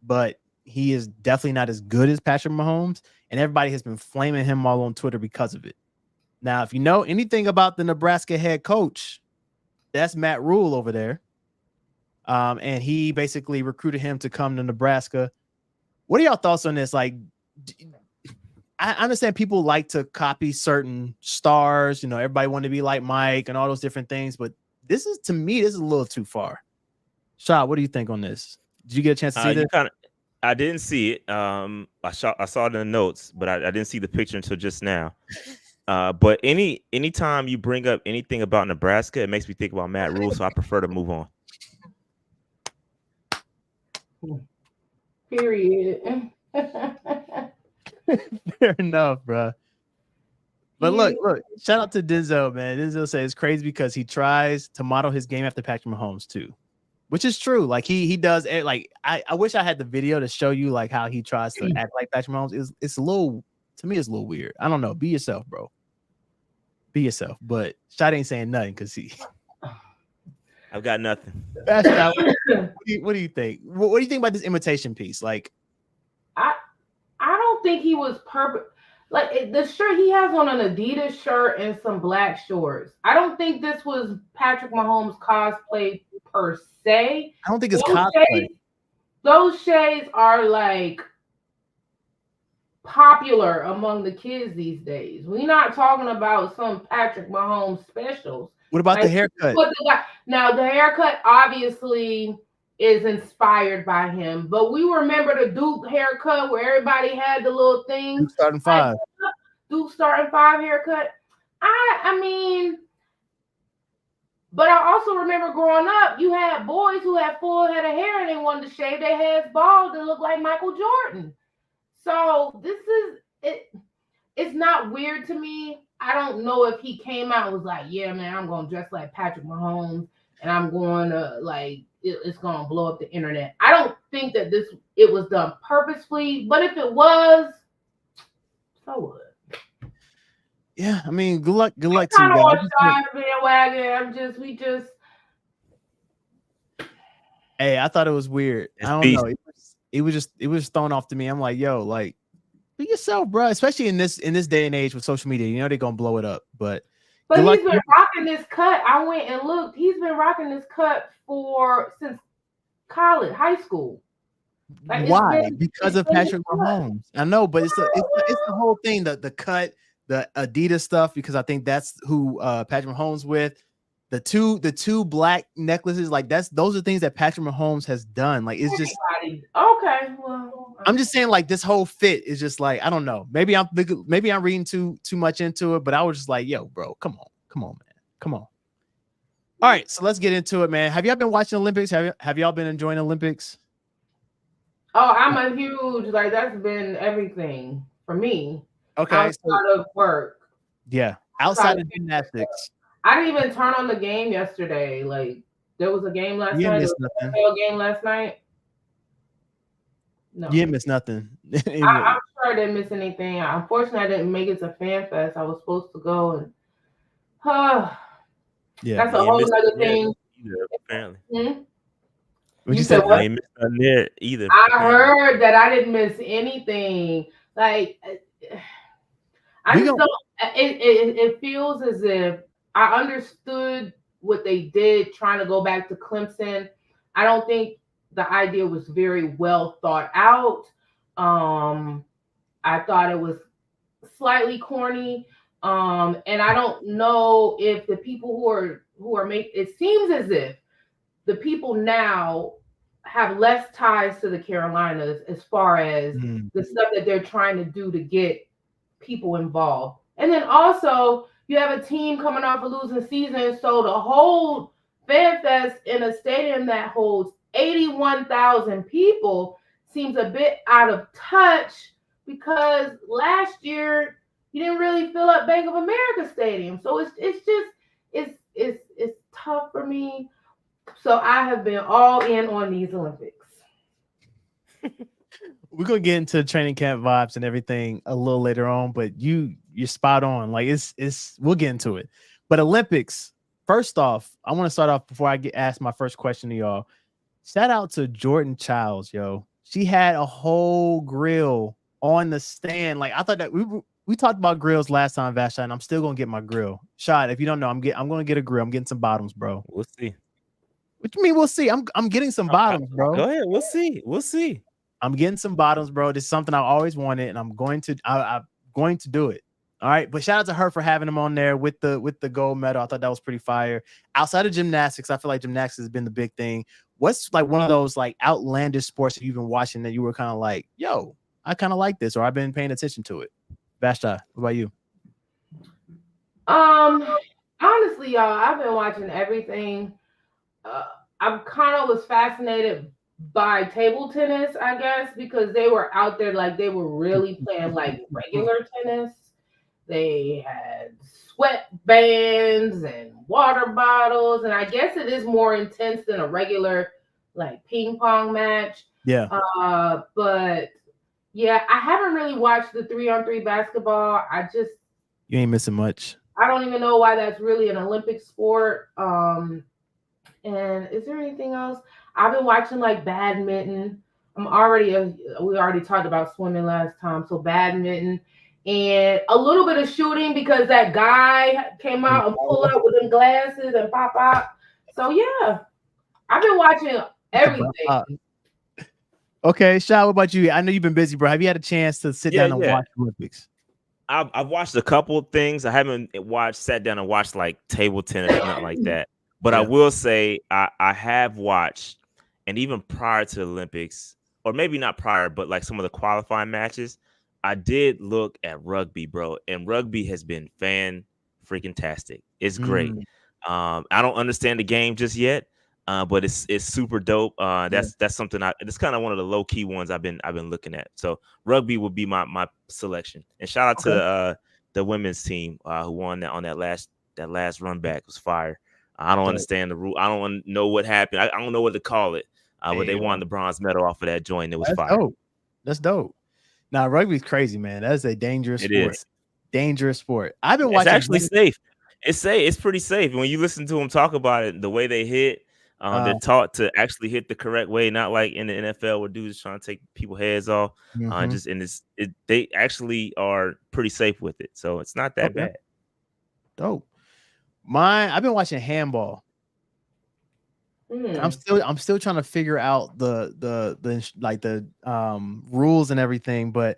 but he is definitely not as good as Patrick Mahomes. And everybody has been flaming him all on Twitter because of it. Now, if you know anything about the Nebraska head coach, that's Matt Rule over there. And he basically recruited him to come to Nebraska. What are y'all thoughts on this? Like, I understand people like to copy certain stars. You know, everybody wanted to be like Mike and all those different things. But this is, to me, this is a little too far. Shah, what do you think on this? Did you get a chance to see this? I didn't see it. I saw it in the notes, but I didn't see the picture until just now. But anytime you bring up anything about Nebraska, it makes me think about Matt Rule, so I prefer to move on. Period. Fair enough, bro. But look, shout out to Denzel, man. Denzel says it's crazy because he tries to model his game after Patrick Mahomes too, which is true. Like he does. Like I wish I had the video to show you like how he tries to act like Patrick Mahomes. It's a little, to me, it's a little weird. I don't know. Be yourself, bro. Be yourself. But Shot ain't saying nothing because I've got nothing. What do you think? What do you think about this imitation piece? Like, I don't think he was perfect. Like the shirt, he has on an Adidas shirt and some black shorts. I don't think this was Patrick Mahomes cosplay per se. I don't think it's cosplay. Those shades are like popular among the kids these days. We're not talking about some Patrick Mahomes specials. What about the haircut? Now the haircut obviously is inspired by him, but we remember the Duke haircut where everybody had the little thing. Duke starting five. Duke starting five haircut. I mean, but I also remember growing up, you had boys who had full head of hair and they wanted to shave their heads bald and look like Michael Jordan. So this is it. It's not weird to me. I don't know if he came out and was like, yeah, man, I'm going to dress like Patrick Mahomes and I'm going to like, it's going to blow up the internet. I don't think that it was done purposefully, but if it was, so what? Yeah, I mean, good luck to you guys. Hey, I thought it was weird. I don't know. It was just thrown off to me. I'm like, yo, like, be yourself, bro. Especially in this day and age with social media, you know they're gonna blow it up. But he's been rocking this cut. I went and looked. He's been rocking this cut since college, high school. Like, why? Because of Patrick Mahomes. I know, but it's the whole thing. The cut, the Adidas stuff. Because I think that's who Patrick Mahomes with. The two black necklaces, like those are things that Patrick Mahomes has done. Like it's just okay. Well, I'm just saying, like this whole fit is just like I don't know. Maybe I'm reading too much into it, but I was just like, yo, bro, come on, man, come on. All right, so let's get into it, man. Have y'all been watching Olympics? Have y'all been enjoying Olympics? Oh, I'm a huge, like, that's been everything for me. Okay, Outside of work. Yeah, outside of gymnastics. I didn't even turn on the game yesterday. Like, there was a game last You night. missed nothing. A game last night. No. You didn't miss nothing. I'm sure I didn't miss anything. Unfortunately, I didn't make it to Fan Fest. I was supposed to go, and yeah, that's a whole other thing. Either, apparently. What you said? I ain't missed nothing there either. I heard that I didn't miss anything. Like, I just don't. It feels as if I understood what they did trying to go back to Clemson. I don't think the idea was very well thought out. I thought it was slightly corny. And I don't know if the people who are making it seems as if the people now have less ties to the Carolinas as far as the stuff that they're trying to do to get people involved. And then also you have a team coming off a losing season, so to hold Fan Fest in a stadium that holds 81,000 people seems a bit out of touch, because last year you didn't really fill up Bank of America Stadium. So it's tough for me. So I have been all in on these Olympics. We're gonna get into training camp vibes and everything a little later on, but you're spot on. Like it's we'll get into it. But Olympics, first off, I want to start off before I ask my first question to y'all. Shout out to Jordan Childs, yo. She had a whole grill on the stand. Like, I thought that we talked about grills last time, Vashti, and I'm still gonna get my grill. Shot, if you don't know, I'm gonna get a grill. I'm getting some bottoms, bro. We'll see. What you mean we'll see? I'm getting some bottoms, bro. Go ahead. We'll see. I'm getting some bottoms, bro. This is something I always wanted, and I'm going to do it. All right. But shout out to her for having them on there with the gold medal. I thought that was pretty fire. Outside of gymnastics, I feel like gymnastics has been the big thing. What's like one of those like outlandish sports that you've been watching that you were kind of like, yo, I kind of like this, or I've been paying attention to it? Vashti, what about you? Honestly, y'all, I've been watching everything. I kind of was fascinated by table tennis, I guess, because they were out there like they were really playing like regular tennis. They had sweatbands and water bottles, and I guess it is more intense than a regular like ping pong match. Yeah. But yeah, I haven't really watched the 3-on-3 basketball. You ain't missing much. I don't even know why that's really an Olympic sport. And is there anything else? I've been watching like badminton. We already talked about swimming last time. So badminton and a little bit of shooting, because that guy came out and pulled up with them glasses and pop out. So yeah, I've been watching everything. Okay, Shah, what about you? I know you've been busy, bro. Have you had a chance to sit down and watch Olympics? I've watched a couple of things. I haven't sat down and watched like table tennis, nothing like that. But I will say I have watched, and even prior to the Olympics, or maybe not prior, but like some of the qualifying matches, I did look at rugby, bro. And rugby has been fan-freaking-tastic. It's great. I don't understand the game just yet, but it's super dope. That's something it's kind of one of the low-key ones I've been looking at. So rugby would be my selection. And shout out to the women's team who won that on that last run back. It was fire. I don't understand the rule. I don't know what happened. I don't know what to call it. But they won the bronze medal off of that joint. It was fire. Dope. That's dope. Now, rugby's crazy, man. That is a dangerous sport. It is. Dangerous sport. I've been watching. It's actually safe. It's pretty safe. When you listen to them talk about it, the way they hit, they're taught to actually hit the correct way, not like in the NFL where dudes trying to take people's heads off. They actually are pretty safe with it. So it's not that bad. Dope. I've been watching handball. I'm still trying to figure out the rules and everything, but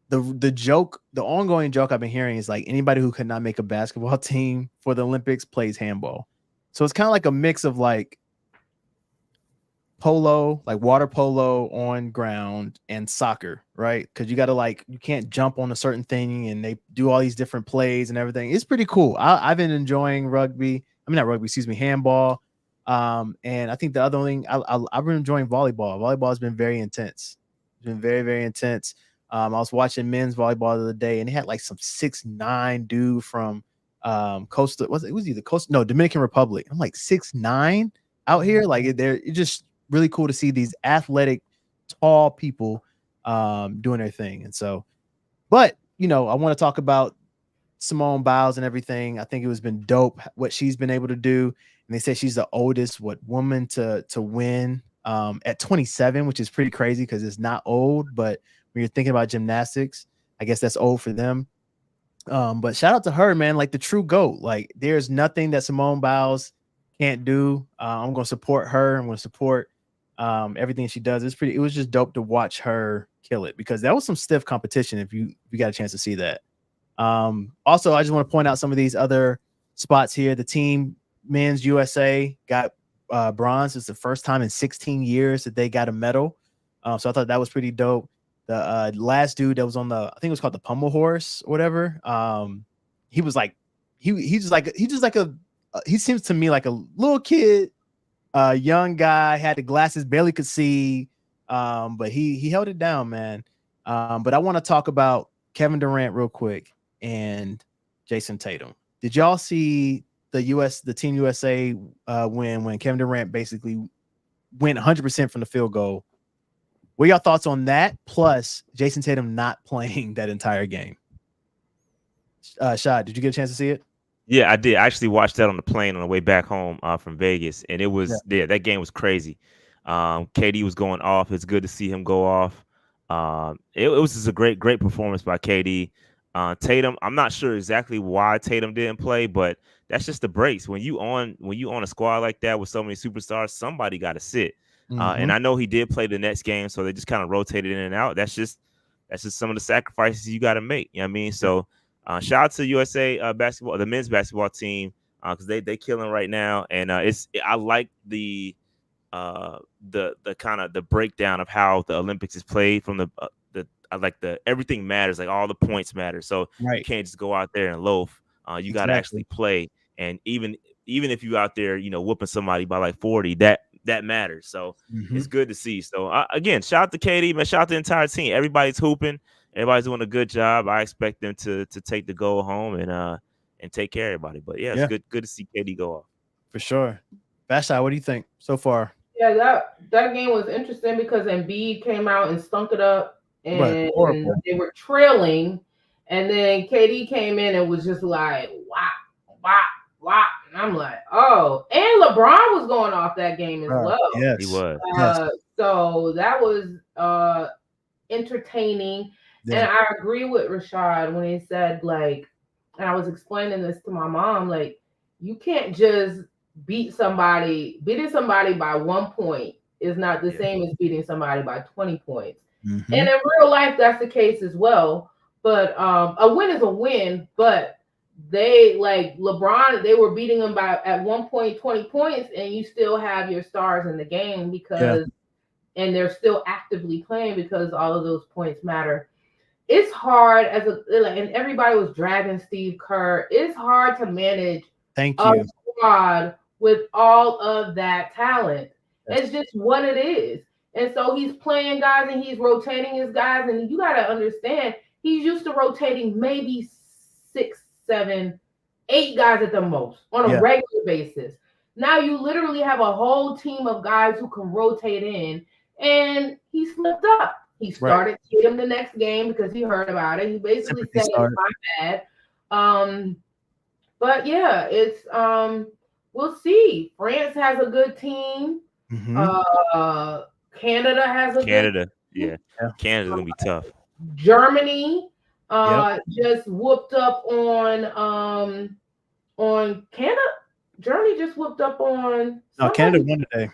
the ongoing joke I've been hearing is like anybody who could not make a basketball team for the Olympics plays handball. So it's kind of like a mix of like polo, like water polo on ground, and soccer, right? Because you got to you can't jump on a certain thing, and they do all these different plays and everything. It's pretty cool. I've been enjoying rugby. mean not rugby, excuse me, handball. And I think the other thing I've been enjoying volleyball. Volleyball has been very intense. It's been very, very intense. I was watching men's volleyball the other day, and they had like some 6'9" dude from Costa. It was either Costa, no, Dominican Republic. I'm like 6'9" out here. Like it's just really cool to see these athletic, tall people doing their thing. And so, but I want to talk about Simone Biles and everything. I think it was been dope what she's been able to do. And they say she's the oldest woman to win at 27, which is pretty crazy because it's not old. But when you're thinking about gymnastics, I guess that's old for them. But shout out to her, man, like the true GOAT. Like there's nothing that Simone Biles can't do. I'm going to support her. I'm going to support everything she does. It was just dope to watch her kill it because that was some stiff competition if you got a chance to see that. Also, I just want to point out some of these other spots here. The team men's USA got bronze. It's the first time in 16 years that they got a medal. So I thought that was pretty dope. The last dude that was on I think it was called the pommel horse or whatever. He was like, he seems to me like a little kid, young guy, had the glasses, barely could see, but he held it down, man. But I want to talk about Kevin Durant real quick and Jason Tatum. Did y'all see the Team USA when Kevin Durant basically went 100% from the field goal? What are y'all thoughts on that? Plus Jason Tatum not playing that entire game. Shad, did you get a chance to see it? Yeah, I did. I actually watched that on the plane on the way back home from Vegas, and it was that game was crazy. KD was going off. It's good to see him go off. It was just a great performance by KD. Tatum, I'm not sure exactly why Tatum didn't play, but that's just the breaks. When you on a squad like that with so many superstars, somebody got to sit. And I know he did play the next game, so they just kind of rotated in and out. That's just some of the sacrifices you got to make. You know what I mean? So shout out to USA basketball, the men's basketball team, because they killing right now, and I like the kind of the breakdown of how the Olympics is played from I like everything matters, like all the points matter. So you can't just go out there and loaf. You got to actually play, and even if you out there, whooping somebody by like 40, that matters. So it's good to see. So again, shout out to KD, man. Shout out to the entire team. Everybody's hooping. Everybody's doing a good job. I expect them to take the goal home and take care of everybody. But yeah, it's good to see KD go off. For sure. Vashti, what do you think so far? Yeah, that game was interesting because Embiid came out and stunk it up, and they were trailing, and then KD came in and was just like wop. And I'm like, oh, and LeBron was going off that game as well. Yes, he was. So that was entertaining. Yeah. And I agree with Rashad when he said, like, and I was explaining this to my mom, like, you can't just beating somebody by 1 point is not the same as beating somebody by 20 points. And in real life, that's the case as well. But a win is a win, but they, like LeBron, they were beating them by at 1 point 20 points, and you still have your stars in the game because and they're still actively playing because all of those points matter. It's hard and everybody was dragging Steve Kerr. It's hard to manage a squad with all of that talent. It's just what it is. And so he's playing guys and he's rotating his guys, and you got to understand he's used to rotating maybe 6, 7, 8 guys at the most on a regular basis. Now you literally have a whole team of guys who can rotate in, and he slipped up. He started Tatum the next game because he heard about it. He basically said it's my bad. But yeah, it's we'll see. France has a good team. Canada has a good team. Canada's gonna be tough. Germany just whooped up on Canada. Germany just whooped up on Canada won today.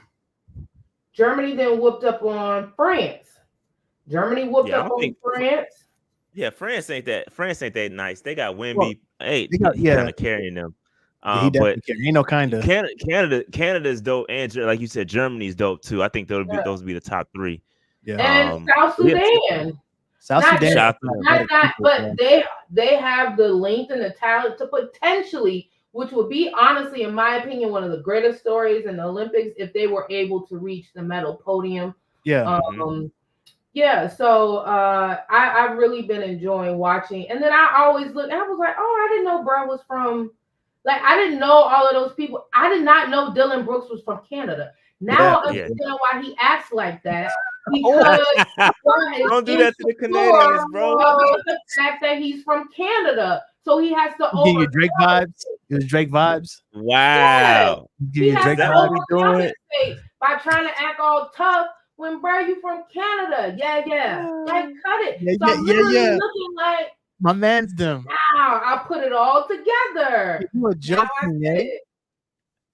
Germany then whooped up on France. Germany whooped up on France. Yeah, France ain't that nice. They got Wemby. Kind of carrying them. But ain't no kind of Canada's dope, and like you said, Germany's dope too. I think those would be the top 3. Yeah, and South Sudan. But they have the length and the talent to potentially which would be honestly, in my opinion, one of the greatest stories in the Olympics if they were able to reach the medal podium. Yeah. Yeah, so I've really been enjoying watching. And then I always look, and I was like, oh, I didn't know bro was from, like, I didn't know all of those people. I did not know Dylan Brooks was from Canada. Now I understand why he acts like that, because is Don't do that to the Canadians, bro. of the fact that he's from Canada. So he has to Give you Drake vibes. It was Drake vibes. Wow. Give you Drake vibes. By trying to act all tough when, bro, you from Canada. Yeah. Like, cut it. Yeah, so I'm literally looking like, my man's them. wow, I put it all together. You a joking, eh?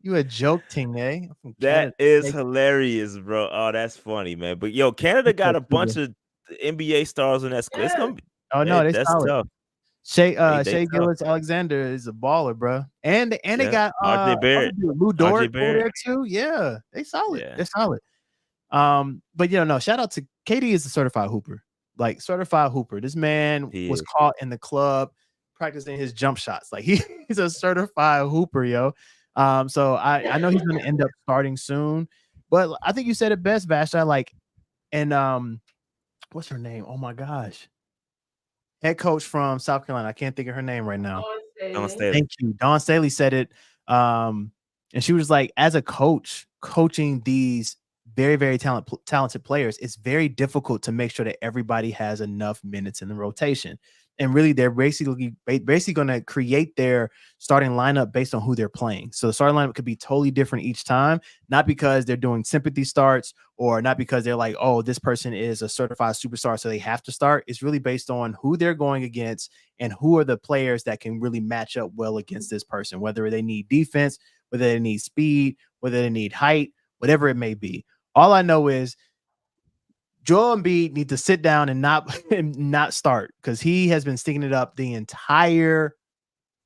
You a joking, eh? That is hilarious, bro. Oh, that's funny, man. But yo, Canada got a bunch of NBA stars on that squad. It's gonna be, that's solid. tough. Shea Gilgeous-Alexander is a baller, bro. And they got RJ Barrett, Lou Dort over there too. Yeah, they solid. Yeah. They're solid. But no, shout out to KD is a certified hooper. Like, certified hooper. This man was caught in the club practicing his jump shots. Like, he's a certified hooper, yo. So I know he's gonna end up starting soon. But I think you said it best, Vasha. Like, and what's her name? Oh my gosh. Head coach from South Carolina. I can't think of her name right now. Dawn Staley. Thank you. Dawn Staley said it. And she was like, as a coach, coaching these very, very talented players, it's very difficult to make sure that everybody has enough minutes in the rotation. And really, they're basically going to create their starting lineup based on who they're playing. So the starting lineup could be totally different each time, not because they're doing sympathy starts or not because they're like, oh, this person is a certified superstar, so they have to start. It's really based on who they're going against and who are the players that can really match up well against this person, whether they need defense, whether they need speed, whether they need height, whatever it may be. All I know is Joel Embiid need to sit down and not start, because he has been sticking it up the entire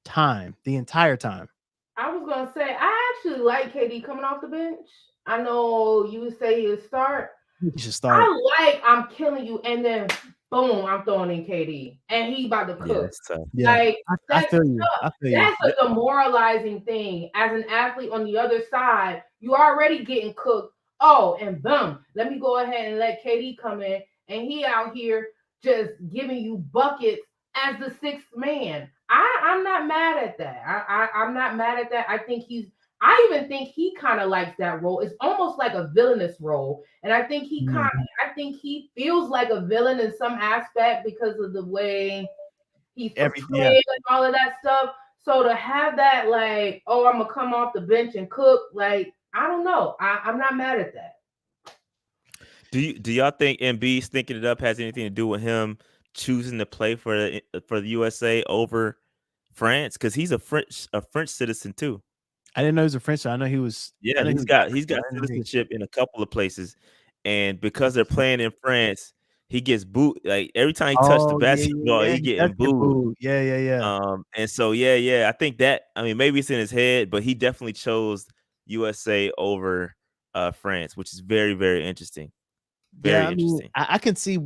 time. I was gonna say, I actually like KD coming off the bench. I know you would say he'll start. He should start. I'm killing you, and then boom, I'm throwing in KD, and he about to cook. Like, I feel you. That's a demoralizing thing. As an athlete on the other side, you already getting cooked. Oh, and boom, let me go ahead and let KD come in, and he out here just giving you buckets as the sixth man. I'm not mad at that. I'm not mad at that. I even think he kind of likes that role. It's almost like a villainous role. And I think he feels like a villain in some aspect because of the way he's portrayed and all of that stuff. So to have that, like, oh, I'm gonna come off the bench and cook, like, I don't know. I'm not mad at that. Do y'all think Embiid's thinking it up has anything to do with him choosing to play for the USA over France? Because he's a French citizen too. I didn't know he was a French. I know he was. Yeah, he's got citizenship in a couple of places, and because they're playing in France, he gets booed. Like, every time he touched the basketball, he getting booed. Yeah. And so I think that, I mean, maybe it's in his head, but he definitely chose USA over France, which is very, very interesting. Very interesting. I can see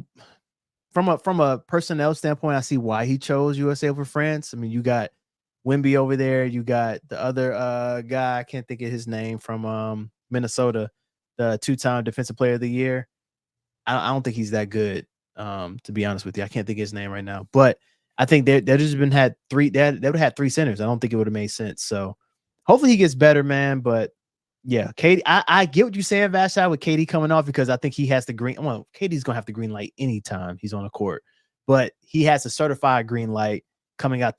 from a personnel standpoint, I see why he chose USA over France. I mean, you got Wemby over there. You got the other guy, I can't think of his name, from Minnesota, the 2-time Defensive Player of the Year. I don't think he's that good, to be honest with you. I can't think of his name right now. But I think they just had three. They would have had 3 centers. I don't think it would have made sense. So hopefully he gets better, man. But yeah, KD, I get what you're saying, Vashai, with KD coming off, because I think he has the green. Well, KD's gonna have the green light anytime he's on the court, but he has a certified green light coming out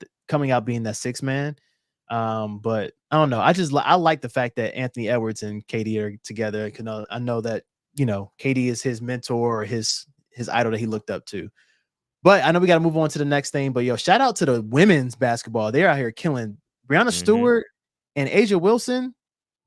being that 6th man. But I don't know. I like the fact that Anthony Edwards and KD are together. I know that, KD is his mentor or his idol that he looked up to. But I know we got to move on to the next thing. But yo, shout out to the women's basketball. They're out here killing. Breanna Stewart and A'ja Wilson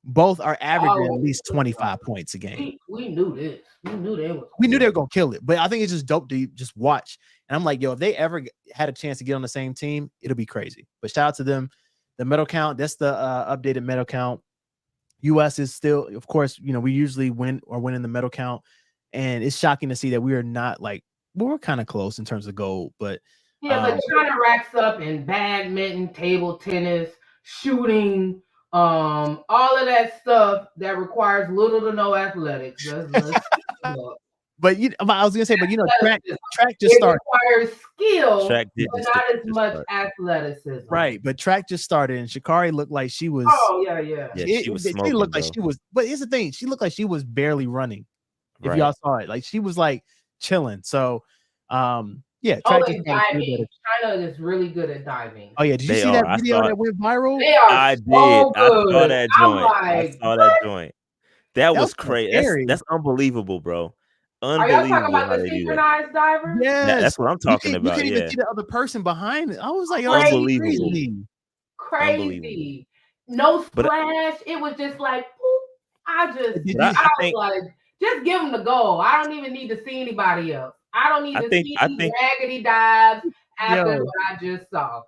both are averaging at least 25 points a game. We knew this. We knew they were gonna kill it. But I think it's just dope to just watch. And I'm like, yo, if they ever had a chance to get on the same team, it'll be crazy. But shout out to them. The medal count, that's the updated medal count. US is still, of course, we usually win the medal count. And it's shocking to see that we are not we're kind of close in terms of gold. But but China racks up in badminton, table tennis, shooting, all of that stuff that requires little to no athletics. Let's But I was gonna say, but track just it started. requires skill, Track did but just not as just much start. athleticism. Right, but track just started, and Shikari looked like she was. Oh yeah. Yeah, she was She smoking, looked like bro. she was. But here's the thing: she looked like she was barely running. If Right. y'all saw it, like she was like chilling. So, yeah, Oh, track they just started. diving. China is really good at diving. Oh yeah, did you They see are. that I video saw it. that went viral? They are I did. so I saw good. that I'm joint. I like, saw that what? joint. That That was was kind of crazy. scary. That's unbelievable, bro. Are y'all talking Unbelievable about how the they do that. synchronized divers? Yes, That's what I'm talking you about. can't even Yeah. see the other person behind it. I was like, yo, this is Unbelievable. Crazy. crazy. Unbelievable. Crazy. No But splash. It was just like, poop. Did but you? I I was think like, just give them the goal. I don't even need to see anybody else. I don't need I to think see I these think raggedy dives after Yo, what I just saw.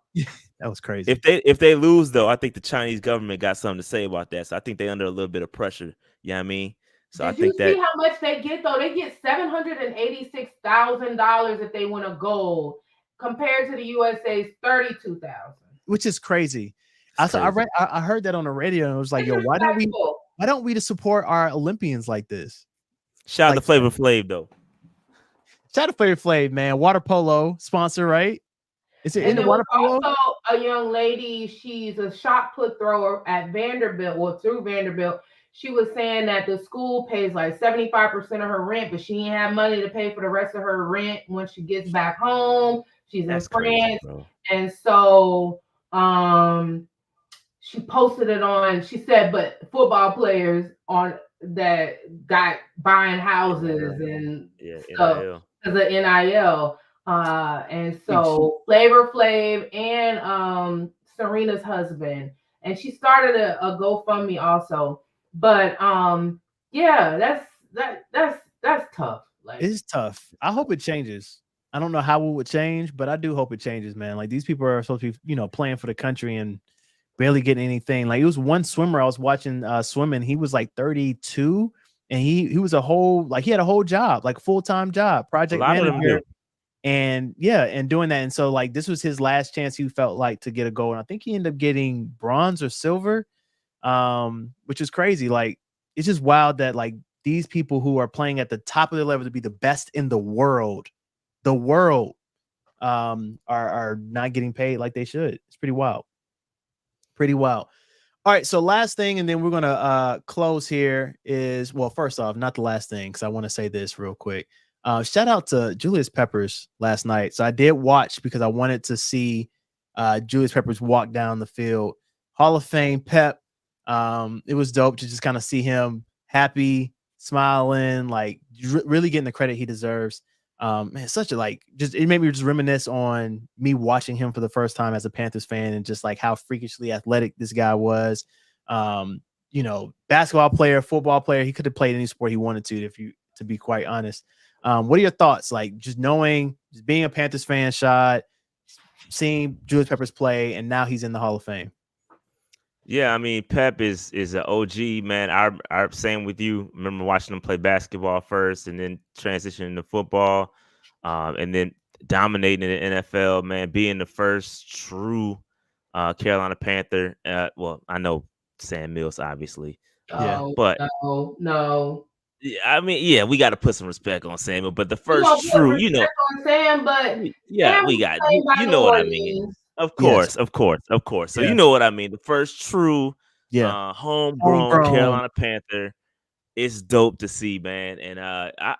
that was crazy. if they lose though, I think the Chinese government got something to say about that. So I think they under a little bit of pressure. You know what I mean? So I Did you think see that how much they get though? They get $786,000 if they win a gold, compared to the USA's $32,000. Which is crazy. it's crazy. I heard that on the radio, and it was like, yo, Disrespectful. why don't we just support our Olympians like this? Shout out Like to Flavor Flav though. shout out to Flavor Flav, man. Water polo sponsor, right? Is it in And the there was water polo? also a young lady, she's a shot put thrower at Vanderbilt, well, through Vanderbilt. She was saying that the school pays like 75% of her rent, but she ain't have money to pay for the rest of her rent when she gets back home. She's in That's crazy, France. bro. And so she posted it on, she said, but football players on that got buying houses and Yeah, stuff NIL. because of NIL. And Think she- so Flavor Flav and Serena's husband, and she started a GoFundMe also. But yeah, that's tough. Like, It's tough. I hope it changes. I don't know how it would change, but I do hope it changes, man. Like these people are supposed to be, playing for the country and barely getting anything. Like it was one swimmer I was watching swimming. He was like 32, and he was he had a whole job, like full-time job, A project lot of them manager. do. And yeah, and doing that. And so like this was his last chance he felt like to get a gold. And I think he ended up getting bronze or silver, which is crazy. Like it's just wild that like these people who are playing at the top of their level to be the best in the world, are not getting paid like they should. It's pretty wild. Pretty wild. All right, so last thing, and then we're gonna close here is, well, first off, not the last thing, because I want to say this real quick. Shout out to Julius Peppers last night. So I did watch because I wanted to see Julius Peppers walk down the field. Hall of Fame Pep. It was dope to just kind of see him happy, smiling, like really getting the credit he deserves. Man, such a it made me just reminisce on me watching him for the first time as a Panthers fan and just like how freakishly athletic this guy was. Basketball player, football player, he could have played any sport he wanted to be quite honest. What are your thoughts? Like just being a Panthers fan, shot, seeing Julius Peppers play, and now he's in the Hall of Fame. Yeah, I mean, Pep is an OG, man. I same with you. Remember watching him play basketball first, and then transitioning to football, and then dominating the NFL. Man, being the first true Carolina Panther. Well, I know Sam Mills, obviously, Yeah. but no. I mean, yeah, we got to put some respect on Samuel. But the You first gonna put true, respect on Sam, but yeah, Sam we was got played by you New know what I mean. Orleans. Of Yes. course, of course, of course. So Yeah. you know what I mean. The first true, Yeah. homegrown Carolina Panther. It's dope to see, man, and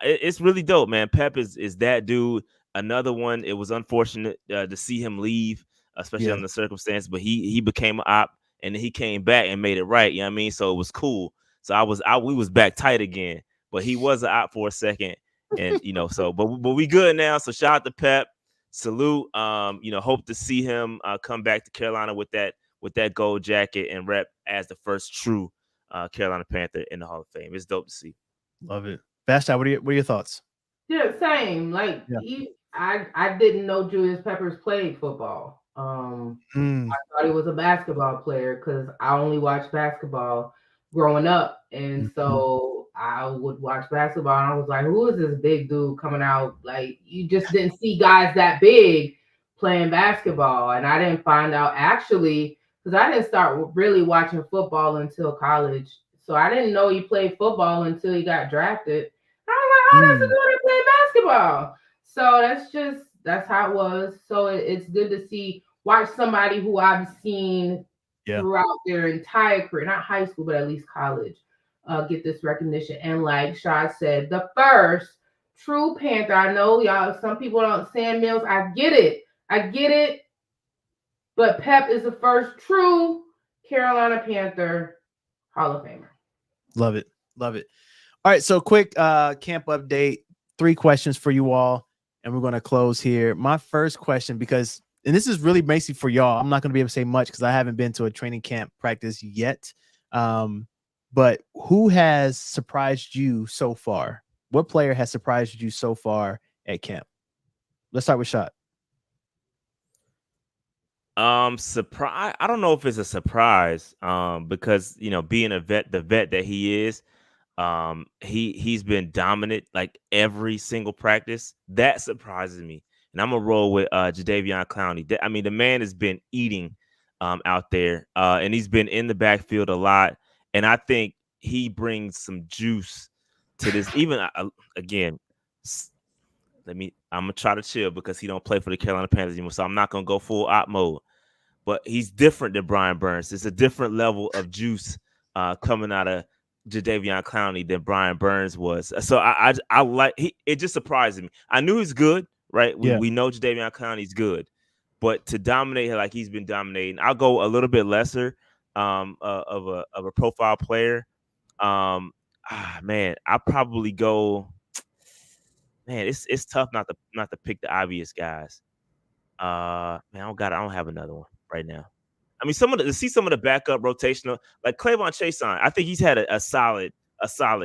it's really dope, man. Pep is that dude. Another one. It was unfortunate to see him leave, especially on the circumstance. But he became an op, and then he came back and made it right. You know what I mean? So it was cool. So we was back tight again. But he was an op for a second, and but we good now. So shout out to Pep. Salute. Hope to see him come back to Carolina with that gold jacket and rep as the first true Carolina Panther in the Hall of Fame. It's dope to see. Love it. Basta, what are your thoughts? Yeah, same. Like I didn't know Julius Peppers played football. I thought he was a basketball player because I only watched basketball growing up, and so I would watch basketball, and I was like, "Who is this big dude coming out?" Like you just didn't see guys that big playing basketball, and I didn't find out actually. because I didn't start really watching football until college. So I didn't know he played football until he got drafted. I was like, oh, that's a good to play basketball. So that's how it was. So it's good to watch somebody who I've seen throughout their entire career, not high school, but at least college, get this recognition. And like Shad said, the first true Panther. I know y'all, some people don't, Sam Mills, I get it. But Pep is the first true Carolina Panther Hall of Famer. Love it. All right, so quick camp update. 3 questions for you all, and we're going to close here. My first question, because, and this is really basic for y'all, I'm not going to be able to say much because I haven't been to a training camp practice yet. But who has surprised you so far? What player has surprised you so far at camp? Let's start with Shot. Surprise. I don't know if it's a surprise. Because being the vet that he is, he's been dominant like every single practice. That surprises me. And I'm gonna roll with Jadeveon Clowney. I mean, the man has been eating out there, and he's been in the backfield a lot. And I think he brings some juice to this. Even again, I'm gonna try to chill because he don't play for the Carolina Panthers anymore, so I'm not gonna go full op mode. But he's different than Brian Burns. It's a different level of juice coming out of Jadeveon Clowney than Brian Burns was. So I like it just surprised me. I knew he's good, right? We know Jadeveon Clowney's good, but to dominate like he's been dominating, I'll go a little bit lesser of a profile player. Man, I'll probably go. Man, it's tough not to pick the obvious guys. Man, I don't have another one right now. I mean, some of the backup rotational, like Clavon Chason, I think he's had a solid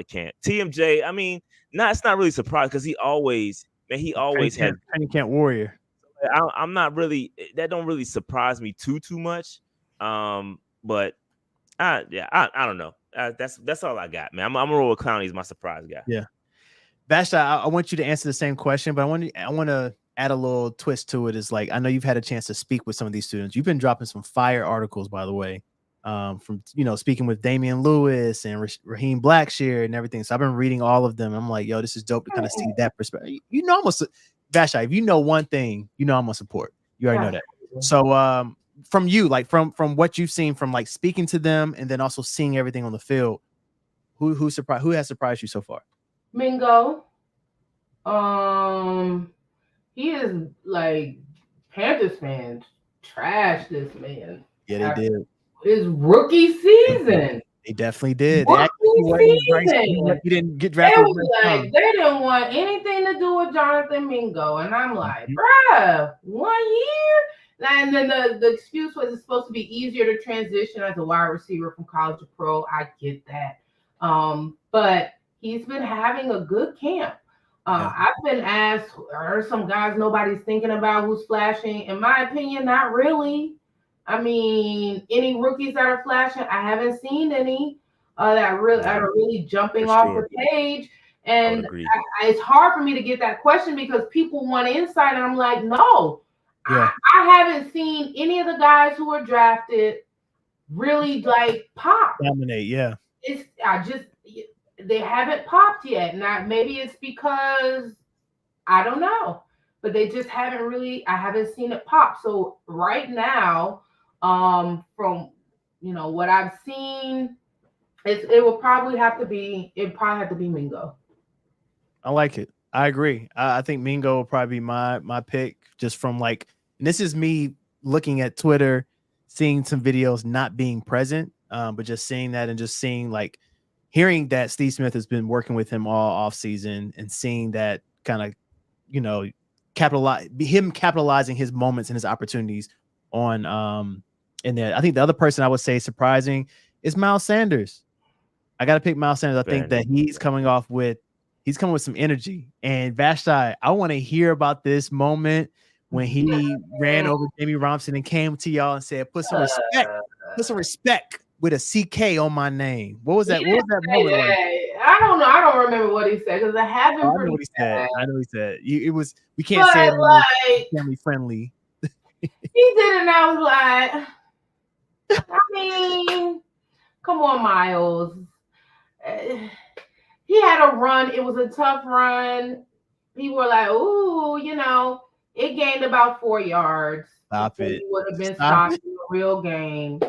camp. TMJ, I mean, it's not really surprised because he always has training camp warrior. I'm not really, that don't really surprise me too much. But I don't know. That's all I got, man. I'm gonna roll with Clowney as my surprise guy. Yeah, Vashta, I want you to answer the same question, but I want to add a little twist to it. Is like, I know you've had a chance to speak with some of these students. You've been dropping some fire articles, by the way, from speaking with Damian Lewis and Raheem Blackshear and everything. So I've been reading all of them. I'm like, yo, this is dope to kind of see that perspective. Vashta, if you know one thing, I'm gonna support. You already know that. So from you, like from what you've seen from like speaking to them and then also seeing everything on the field, who has surprised you so far? Mingo. He is like Panthers fans trash this man. Yeah, they did. His rookie season. They definitely did. He didn't get drafted. They didn't want anything to do with Jonathan Mingo. And I'm like, bruh, 1 year? And then the excuse was it's supposed to be easier to transition as a wide receiver from college to pro. I get that. But he's been having a good camp. I've been asked, are some guys nobody's thinking about who's flashing? In my opinion, not really. I mean, any rookies that are flashing, I haven't seen any that are really jumping off the page. And it's hard for me to get that question because people want insight, and I'm like, no. I haven't seen any of the guys who were drafted really like pop. Dominate, yeah. They haven't popped yet. Now maybe it's because I don't know, but they just haven't really. I haven't seen it pop. So right now, from what I've seen, it will probably have to be. It probably have to be Mingo. I like it. I agree. I think Mingo will probably be my pick, just from like. And this is me looking at Twitter, seeing some videos not being present, but just seeing that and just seeing like. Hearing that Steve Smith has been working with him all off season and seeing that kind of, capitalizing his moments and his opportunities on in there. I think the other person I would say surprising is Miles Sanders. I got to pick Miles Sanders. I think that he's coming with some energy. And Vashti, I want to hear about this moment when he ran over Jamie Robinson and came to y'all and said, put some respect with a CK on my name. What was that? What was that moment like? I don't know. I don't remember what he said because I haven't. I know what he said. It was. We can't say it like family friendly. He did it, and I was like, come on, Miles. He had a run. It was a tough run. People were like, ooh, it gained about 4 yards Stop before it. he would have been Stop stopped it. in a real game.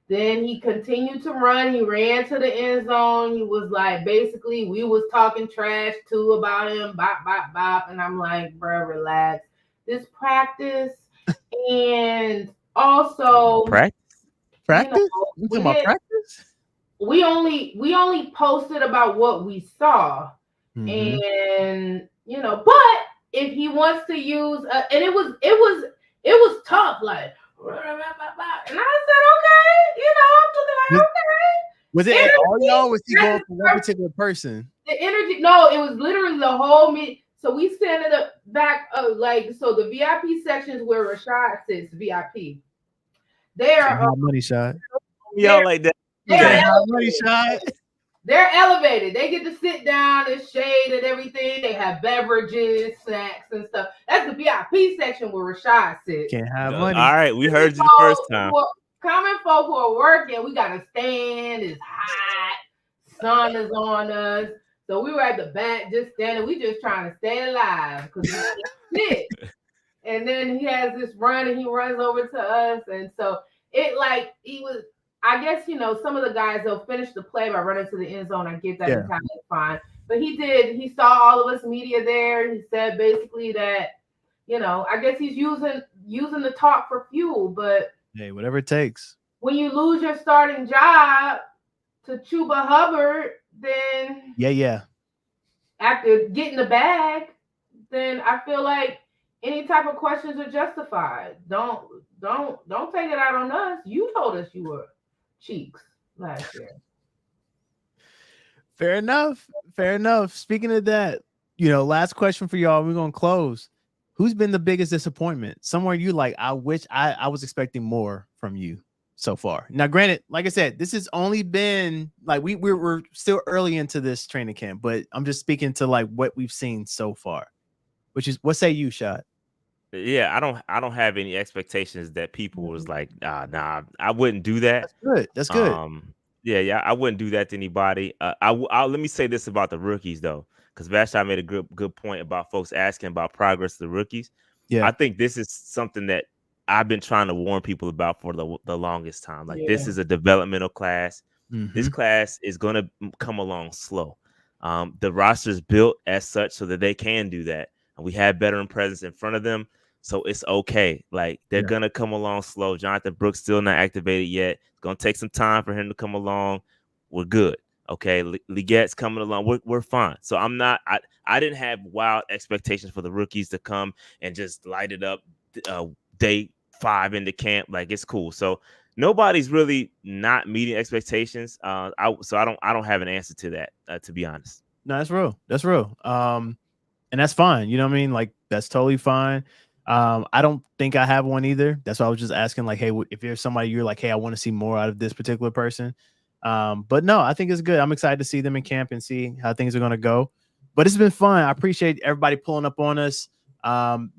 Then he continued to run. He ran to the end zone. He was like, basically, we was talking trash too about him, bop, bop, bop. And I'm like, bro, relax. This practice. And also, Practice. Practice? we talking about did practice? we only posted about what we saw. Mhm. And but if he wants to use and it was tough, like, and I said, okay, I'm looking like, okay. Was it all y'all? Was he going for one Energy- particular person? The energy, no, it was literally the whole meet. So we stand in the back of, like, so the VIP sections where Rashad sits, VIP. They Can't are have money shot. Y'all like that? they are Can't have money elevated. shot. They're elevated. They get to sit down and shade and everything. They have beverages, snacks, and stuff. That's the VIP section where Rashad sits. Can't have All money. right, we heard you the first time. Common folk who are working, we got to stand. It's hot. Sun is on us. So we were at the back just standing. We just trying to stay alive because we can't sit. And then he has this run and he runs over to us. And so he was, I guess, some of the guys, they'll finish the play by running to the end zone. I get that entirely fine. But he saw all of us media there. He said basically that, I guess he's using the talk for fuel. But hey, whatever it takes. when you lose your starting job to Chuba Hubbard, then Yeah. after getting the bag, then I feel like any type of questions are justified. Don't take it out on us. You told us you were cheeks last year. Fair enough. Speaking of that, last question for y'all. We're gonna close. Who's been the biggest disappointment? Somewhere you like, I wish I was expecting more from you so far. Now, granted, like I said, this has only been like we're still early into this training camp, but I'm just speaking to like what we've seen so far. Which is, what say you, Shot? Yeah, I don't have any expectations that people was like, nah, I wouldn't do that. That's good. Yeah, I wouldn't do that to anybody. Let me say this about the rookies though, because Vashon made a good point about folks asking about progress of the rookies. Yeah, I think this is something that I've been trying to warn people about for the longest time. Like, this is a developmental class. Mm-hmm. This class is going to come along slow. The roster is built as such so that they can do that. And we have veteran presence in front of them. So it's okay. Like, they're going to come along slow. Jonathan Brooks still not activated yet. It's going to take some time for him to come along. We're good. Okay. Legette's coming along. We're fine. So I didn't have wild expectations for the rookies to come and just light it up day 5 into camp. Like, it's cool. So nobody's really not meeting expectations. I don't have an answer to that, to be honest. No, that's real. And that's fine. You know what I mean? Like, that's totally fine. I don't think I have one either. That's why I was just asking, like, hey, if there's somebody you're like, hey, I want to see more out of this particular person. But no, I think it's good. I'm excited to see them in camp and see how things are going to go. But it's been fun. I appreciate everybody pulling up on us.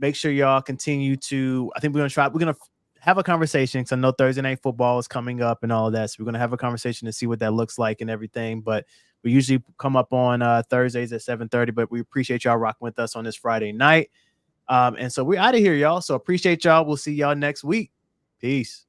Make sure y'all continue to, I think we're going to have a conversation, because I know Thursday Night Football is coming up and all of that. So we're going to have a conversation to see what that looks like and everything. But we usually come up on Thursdays at 7:30, but we appreciate y'all rocking with us on this Friday night. And so we're out of here, y'all. So appreciate y'all. We'll see y'all next week. Peace.